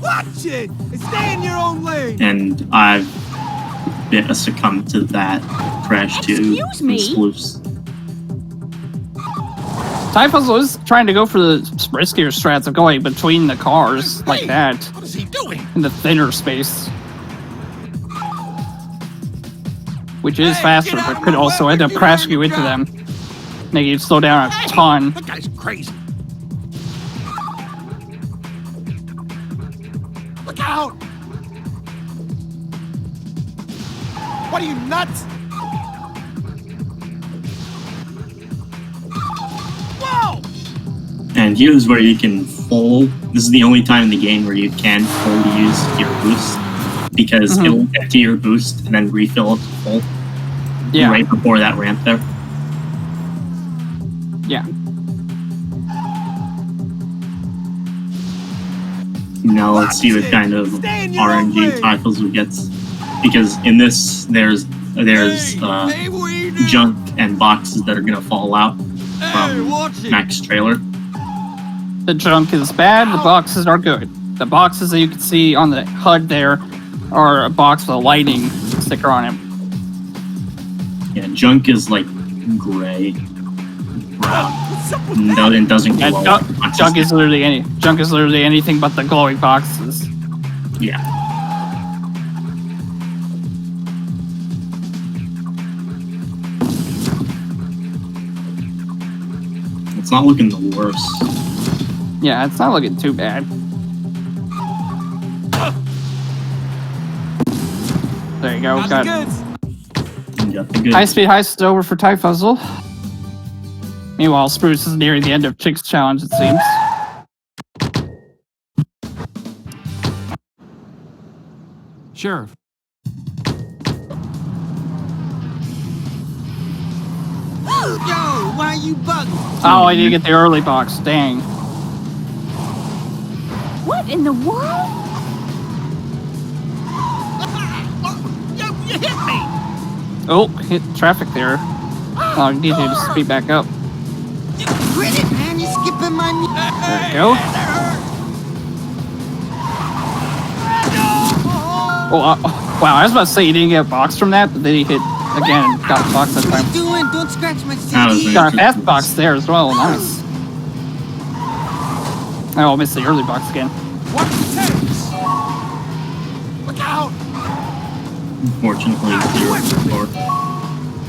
Watch it! And stay in your own lane! And I've succumbed to that crash too. Excuse me? Spruce. Tyfuzzle is trying to go for the riskier strats of going between the cars like that What is he doing? in the thinner space. Which is Hey, faster, get out but of could my also way, end up you crashing you learn into to them. Making you slow down a ton. That guy's crazy. Look out! What are you, nuts? Whoa! And here's where you can full. This is the only time in the game where you can full use your boost, because it will empty your boost and then refill it to full. Yeah. Right before that ramp there. Yeah. Now let's see what kind of RNG Tyfuzzle gets, because in this there's junk and boxes that are gonna fall out from Mac's trailer. The junk is bad, the boxes are good. The boxes that you can see on the HUD there are a box with a lightning sticker on it. Yeah, junk is like gray, brown. No, it doesn't Yeah, glow. junk is literally anything but the glowing boxes. Yeah. It's not looking the worst. Yeah, it's not looking too bad. There you go. How's Got the goods? Got the good. high speed heist over for Tyfuzzle. Meanwhile, Spruce is nearing the end of Chick's challenge, it seems. Sheriff. Yo, why you bugging? Oh, I didn't get the early box. Dang. What in the world? Yo, you hit me! Oh, hit traffic there. Oh, I need you to speed back up. Quit it, man. You're skipping my knee. There you go. Oh, wow, I was about to say you didn't get a box from that, but then he hit again, got the box that What time. you doing? Don't scratch my That was CD. Got a fast box there as well, nice. Oh, I missed the early box again. Watch the tanks! Look out! Unfortunately, 0 for 4.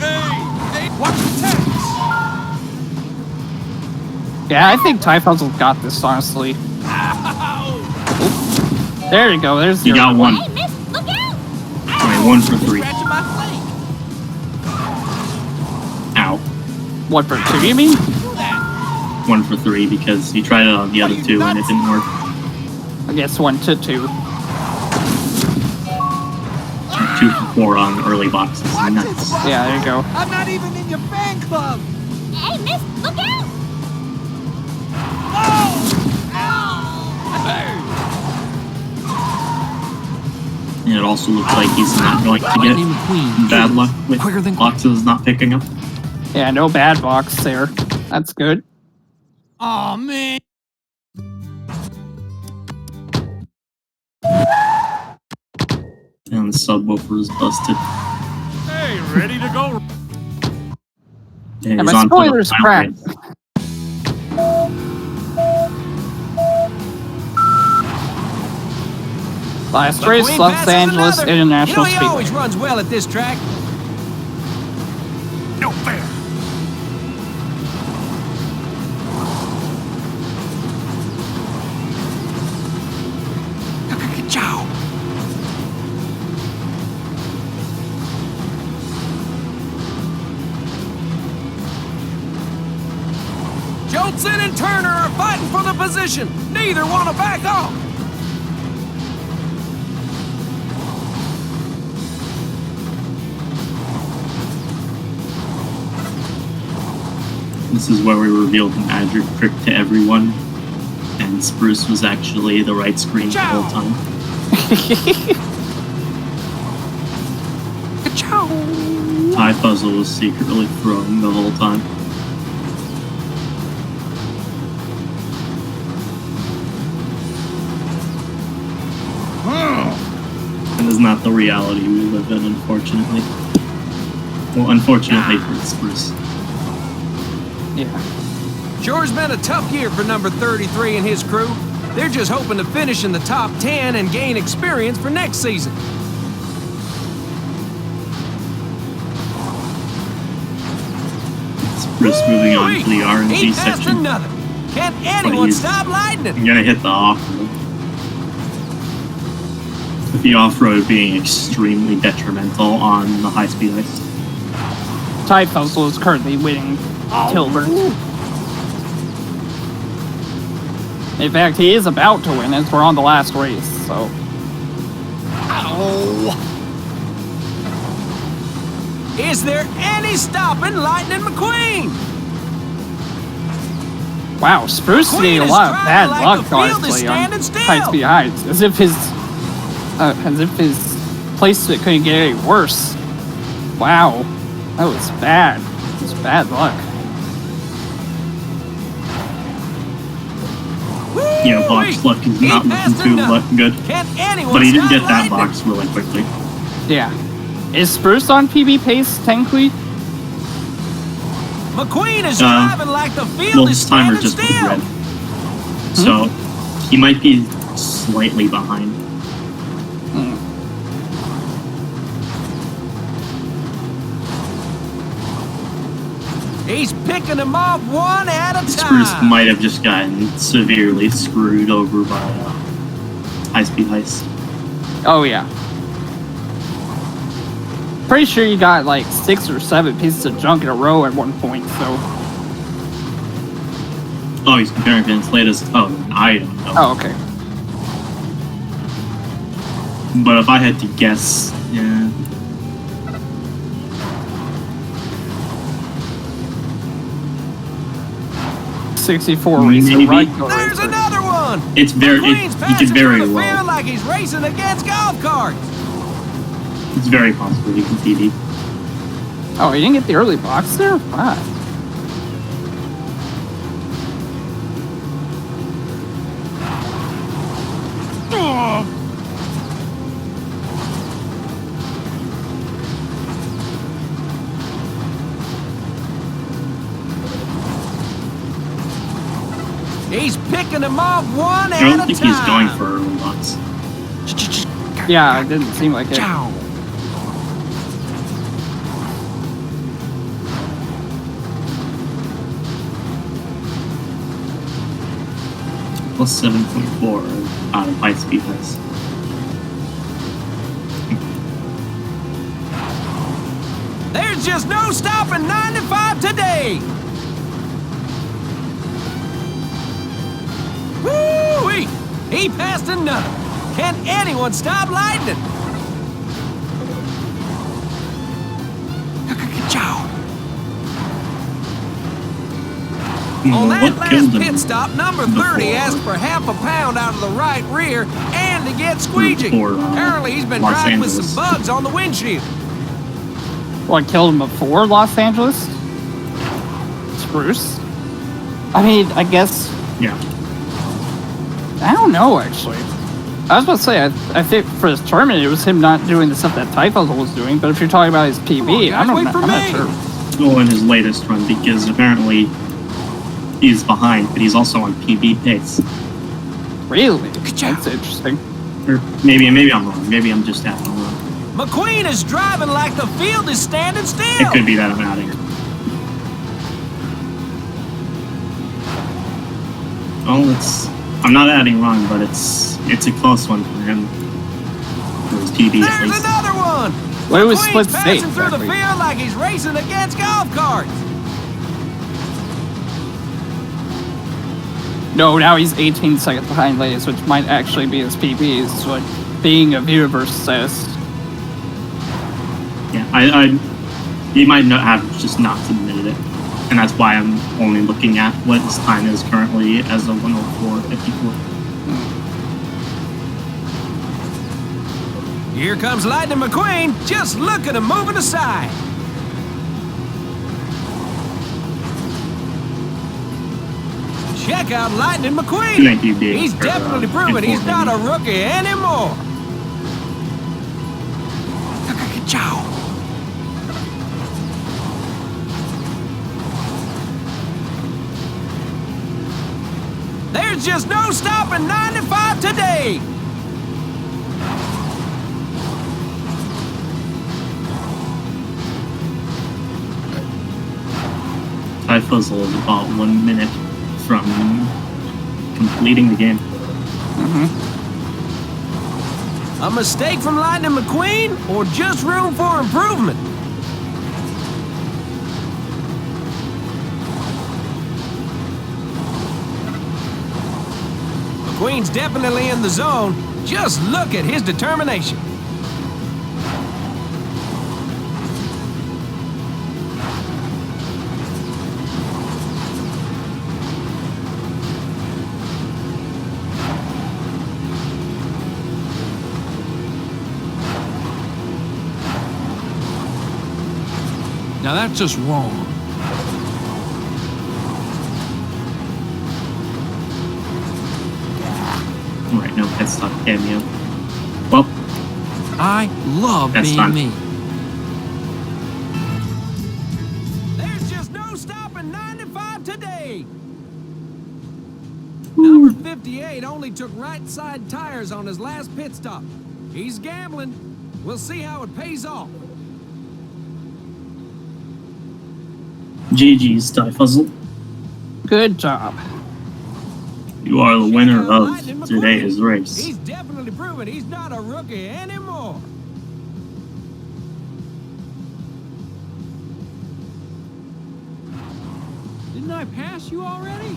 Hey, watch the tanks! Yeah, I think Tyfuzzle got this, honestly. There you go, there's You your... got one. Hey, miss, look out! Alright, 1 for 3. Scratching my flank! Ow. 1 for 2, you mean? 1 for 3 because you tried it on the other 2 and it didn't work. I guess 1 to 2. 2 for 4 on early boxes. Nice. Yeah, there you go. I'm not even in your fan club! Hey, miss, look out! And it also looks like he's not going to get Mcqueen. bad luck with Quicker than- boxes not picking up. Yeah, no bad box there. That's good. Aw, man. And the subwoofer is busted. Hey, ready to go. And And he's my on point spoiler's of cracked. Last race, McQueen Los passes Angeles another. International He Speedway. always runs well at this track. No fair. Ciao. Jolson and Turner are fighting for the position. Neither want to back off. This is where we revealed the magic trick to everyone. And Spruce was actually the right screen the whole time. Tyfuzzle was secretly throwing the whole time. That is not the reality we live in, unfortunately. Well, unfortunately for Spruce. Yeah. Sure's been a tough year for number 33 and his crew. They're just hoping to finish in the top 10 and gain experience for next season. Spruce moving on to the He RNG passed section. another. Can anyone he's- stop lightning? I'm gonna hit the off-road. With the off-road being extremely detrimental on the high-speed ice. Tyfuzzle is currently winning Tilburg. In fact, he is about to win as we're on the last race, so... Is there any stopping Lightning McQueen? Wow, Spruce McQueen getting a is lot of driving bad like luck, the field is honestly, on standing still. high-speed heights. As if his placement couldn't get any worse. Wow, that was bad. It was bad luck. Yeah, box luck is He not passed looking too another. good. Can anyone But he did stop get that lightning? box really quickly. Yeah. Is Spruce on PB pace, technically? McQueen is driving like the field Well, is his timer standing just went still. red. So he might be slightly behind. He's picking them off one at a Spruce time. might have just gotten severely screwed over by high-speed heist. Oh yeah. Pretty sure you got like 6 or 7 pieces of junk in a row at one point, so. Oh, he's comparing against latest. Oh, I don't know. Oh, okay. But if I had to guess, yeah. '64 racer, Maybe. right? There's another one. It's very, McQueen's he passing did very through the well. field like he's racing against golf carts. It's very possible he can TD. Oh, you didn't get the early box there? Wow. He's picking them off one I at don't a think time. he's going for early box. Yeah, it didn't seem like it. Chow. Plus 7.4 out of high-speed heist. There's just no stopping 95 today. Woo-wee! He passed another. Can anyone stop lightning? Chow. On that What last killed him? pit stop, number 30 before- asked for half a pound out of the right rear and to get squeegee. Before, Apparently, he's been Los driving with Angeles. some bugs on the windshield. What, killed him before Los Angeles? Spruce? I mean, I guess... Yeah. I don't know, actually. I was about to say, I think for his tournament, it was him not doing the stuff that Tyfuzzle was doing, but if you're talking about his PB, Come on, guys, I'm wait not for sure. Well, in his latest run, because apparently he's behind, but he's also on PB pace. Really? That's interesting. Or maybe I'm wrong. Maybe I'm just acting wrong. McQueen is driving like the field is standing still. It could be that I'm adding. Well, I'm not adding wrong, but it's a close one for him. For his PB at There's least. another one. Well, it was McQueen's split passing state, through the exactly. field like he's racing against golf carts. No, now he's 18 seconds behind latest, which might actually be his PB, is what being a viewerverse says. Yeah, he might not have just not submitted it, and that's why I'm only looking at what his time is currently as a 104.54. Here comes Lightning McQueen. Just look at him moving aside. Check out Lightning McQueen. Thank you, Dave, He's for, definitely proven he's not a informing rookie anymore. Chow. There's just no stopping 95 today. Tyfuzzle is about 1 minute from completing the game. A mistake from Lightning McQueen or just room for improvement? McQueen's definitely in the zone. Just look at his determination. Now that's just wrong. Right, no pit stop cameo. Well, I love That's being fine. me. There's just no stopping stopping 95 today. Number 58 only took right side tires on his last pit stop. He's gambling. We'll see how it pays off. GG's, Tyfuzzle. Good job. You are the winner Check out of Lightning McQueen. today's race. He's definitely proven he's not a rookie anymore. Didn't I pass you already?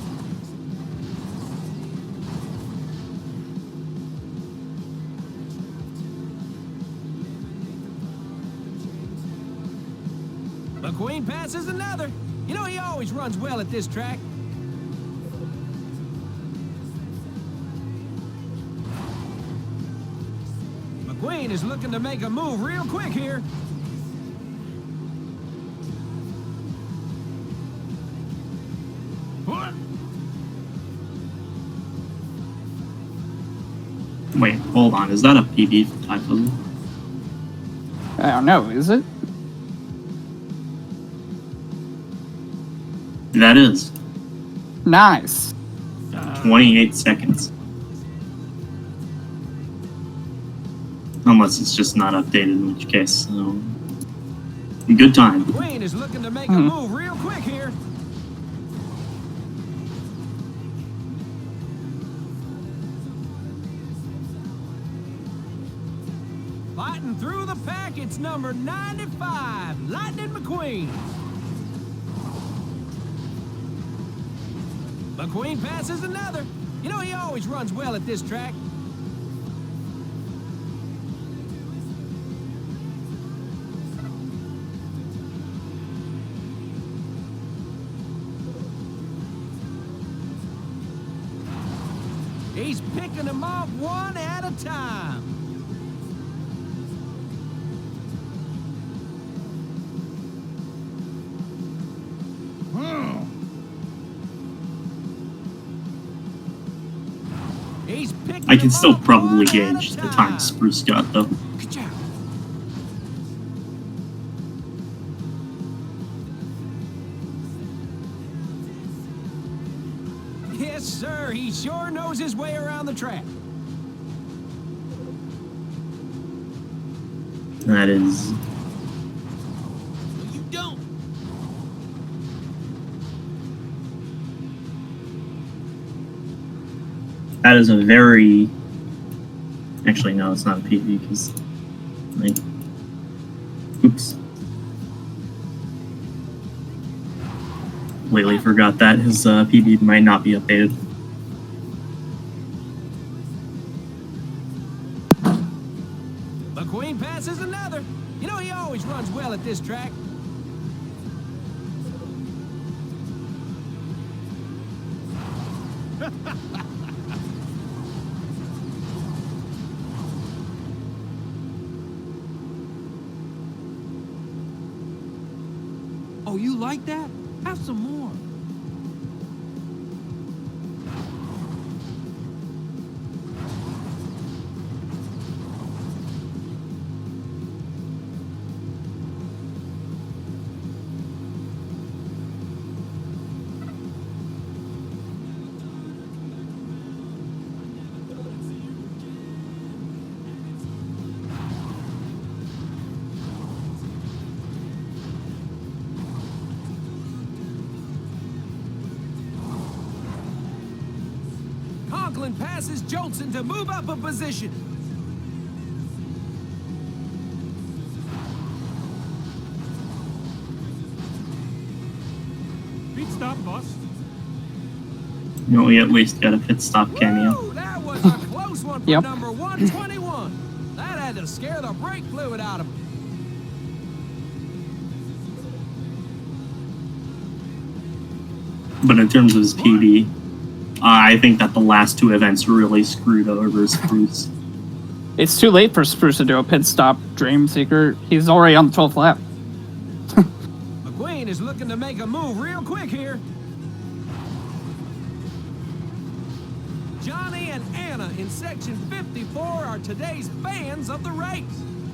McQueen passes another. You know, he always runs well at this track. McQueen is looking to make a move real quick here. What? Wait, hold on. Is that a PB for Tyfuzzle? I don't know, is it? That is. Nice. 28 seconds. Unless it's just not updated, in which case, good time. McQueen is looking to make a move real quick here. Fighting through the pack, it's number 95, Lightning McQueen. McQueen passes another. You know, he always runs well at this track. He's picking them off one at a time. He's picking I can them still off probably one at a gauge the time time. Spruce got, though. Good job. Yes, sir. He sure knows his way around the track. That is. You don't. That is a very. Actually, no, it's not a PB because. Like. Oops. Completely forgot that his PB might not be updated. McQueen passes another. You know, he always runs well at this track. Oh, you like that? Have some more. Conklin passes Jolson to move up a position. Pit stop, boss. No, we at least got a pit stop cameo. Woo, that was a close one for Yep. number 121. That had to scare the brake fluid out of him. But in terms of his PB, I think that the last two events really screwed over Spruce. It's too late for Spruce to do a pit stop, Dream Seeker. He's already on the 12th lap. McQueen is looking to make a move real quick here. Johnny and Anna in section 54 are today's fans of the race.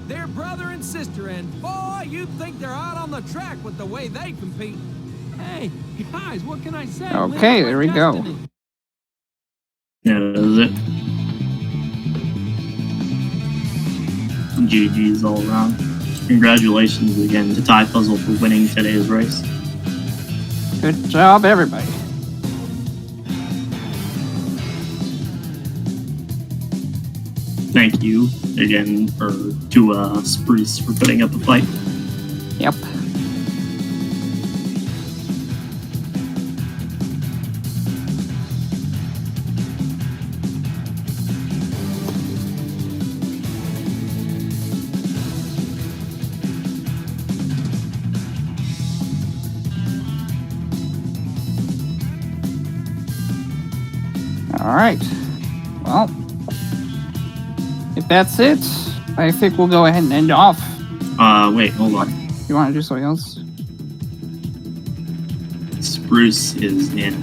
They're brother and sister, and boy, you'd think they're out on the track with the way they compete. Hey, guys, what can I say? Okay, Winning's there my we go. destiny. Yeah, that is it. GG's all around. Congratulations again to Tyfuzzle for winning today's race. Good job, everybody. Thank you again to Spruce for putting up a fight. Yep. All right. Well, if that's it, I think we'll go ahead and end off. Wait, hold on. You want to do something else? Spruce is in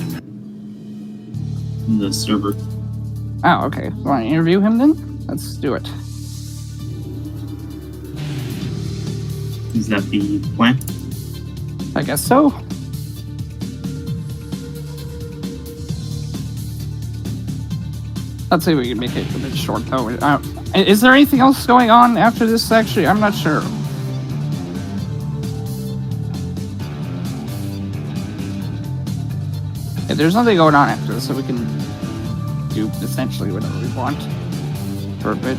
the server. Oh, okay. Want to interview him then? Let's do it. Is that the plan? I guess so. Let's see if we can make it a bit short, though. Is there anything else going on after this, actually? I'm not sure. Yeah, there's nothing going on after this, so we can do essentially whatever we want for a bit.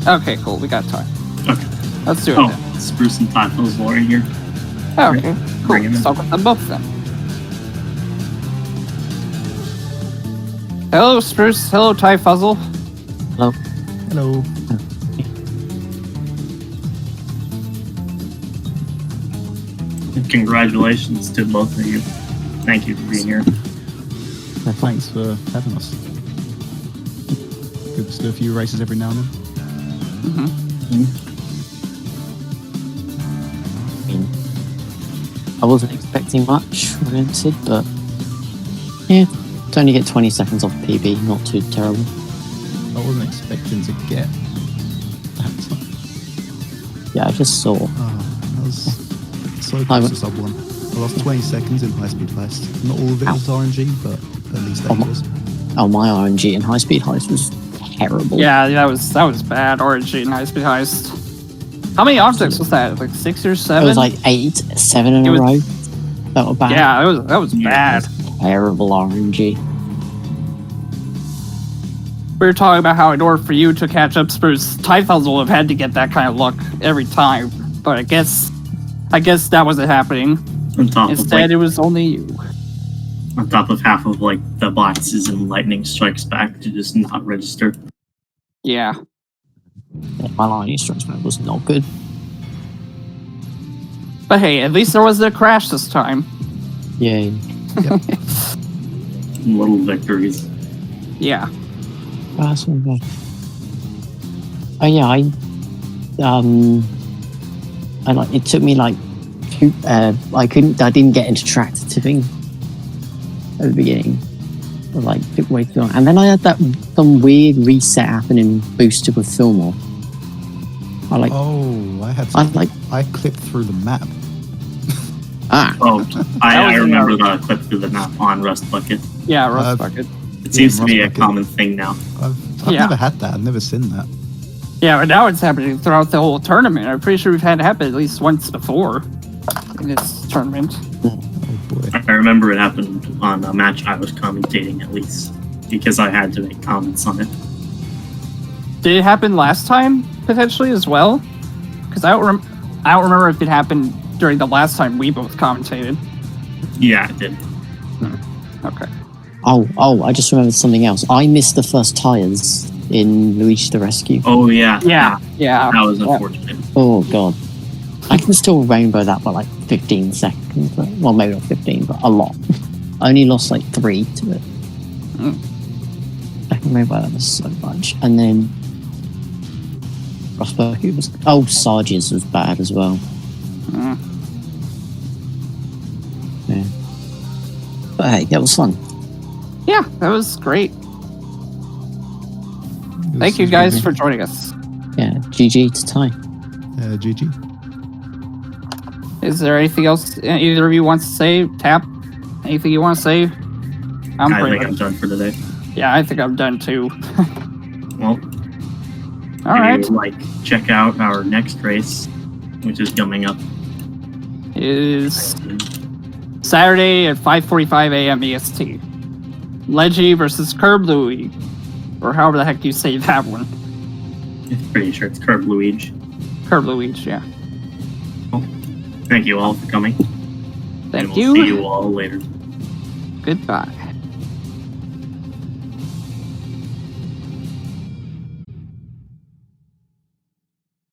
Okay, cool. We got time. Okay. Let's do it Oh, then. Spruce and Tyfuzzle are in here. Oh, okay, cool. Bring him Let's in. talk with them both then. Hello, Spruce. Hello, Tyfuzzle. Hello. Congratulations to both of you. Thank you for being here. Thanks for having us. Good to do a few races every now and then. I mean, I wasn't expecting much oriented, but yeah, to only get 20 seconds off PB, not too terrible. I wasn't expecting to get that. Yeah, I just saw. I was so close to sub 1. I lost 20 seconds in high speed heist. Not all of it was RNG, but at least that was. Oh, my RNG in high speed heist was terrible. Yeah, that was bad. RNG and high speed heist. How many objects was that? Like 6 or 7? It was like 7 in a row. That were bad. Yeah, that was bad. Terrible RNG. We were talking about how in order for you to catch up, Spruce, Tyfuzzle would have had to get that kind of luck every time. But I guess that wasn't happening. Instead, it was only you. On top of half of like the boxes and lightning strikes back to just not register. Yeah. Yeah, my lightning strikes back was not good. But hey, at least there wasn't a crash this time. Yay. Little victories. Yeah. Oh, that's really good. Oh yeah, I like. It took me like I didn't get into tractor tipping at the beginning. Like took way too long, and then I had some weird reset happen in Boosted with Fillmore. I clipped through the map. Oh, I remember the clip through the map on Rust Bucket. Yeah, Rust Bucket. It seems to be a common thing now. I've never had that. I've never seen that. Yeah, but now it's happening throughout the whole tournament. I'm pretty sure we've had it happen at least once before in this tournament. Oh boy. I remember it happened on a match I was commentating at least, because I had to make comments on it. Did it happen last time, potentially, as well? Because I don't remember if it happened during the last time we both commentated. Yeah, it did. Okay. Oh, I just remembered something else. I missed the first tires in Luigi the Rescue. Oh, yeah. Yeah. That was unfortunate. Oh, God. I can still rainbow that by like 15 seconds. Well, maybe not 15, but a lot. I only lost like 3 to it. I can rainbow that so much. And then Rosberg was... Oh, Sarge's was bad as well. Yeah. But hey, that was fun. Yeah, that was great. Thank you guys for joining us. Yeah, GG to tie. GG. Is there anything else either of you wants to say? Tap? Anything you want to say? I think I'm done for today. Yeah, I think I'm done too. Well, all right. Check out our next race, which is coming up. Is Saturday at 5:45 a.m. EST. Leggy versus Curb Louie, or however the heck you say that one. I'm pretty sure it's Curb Luigi. Curb Luigi, yeah. Well, thank you all for coming. Thank and we'll you. See you all later. Goodbye.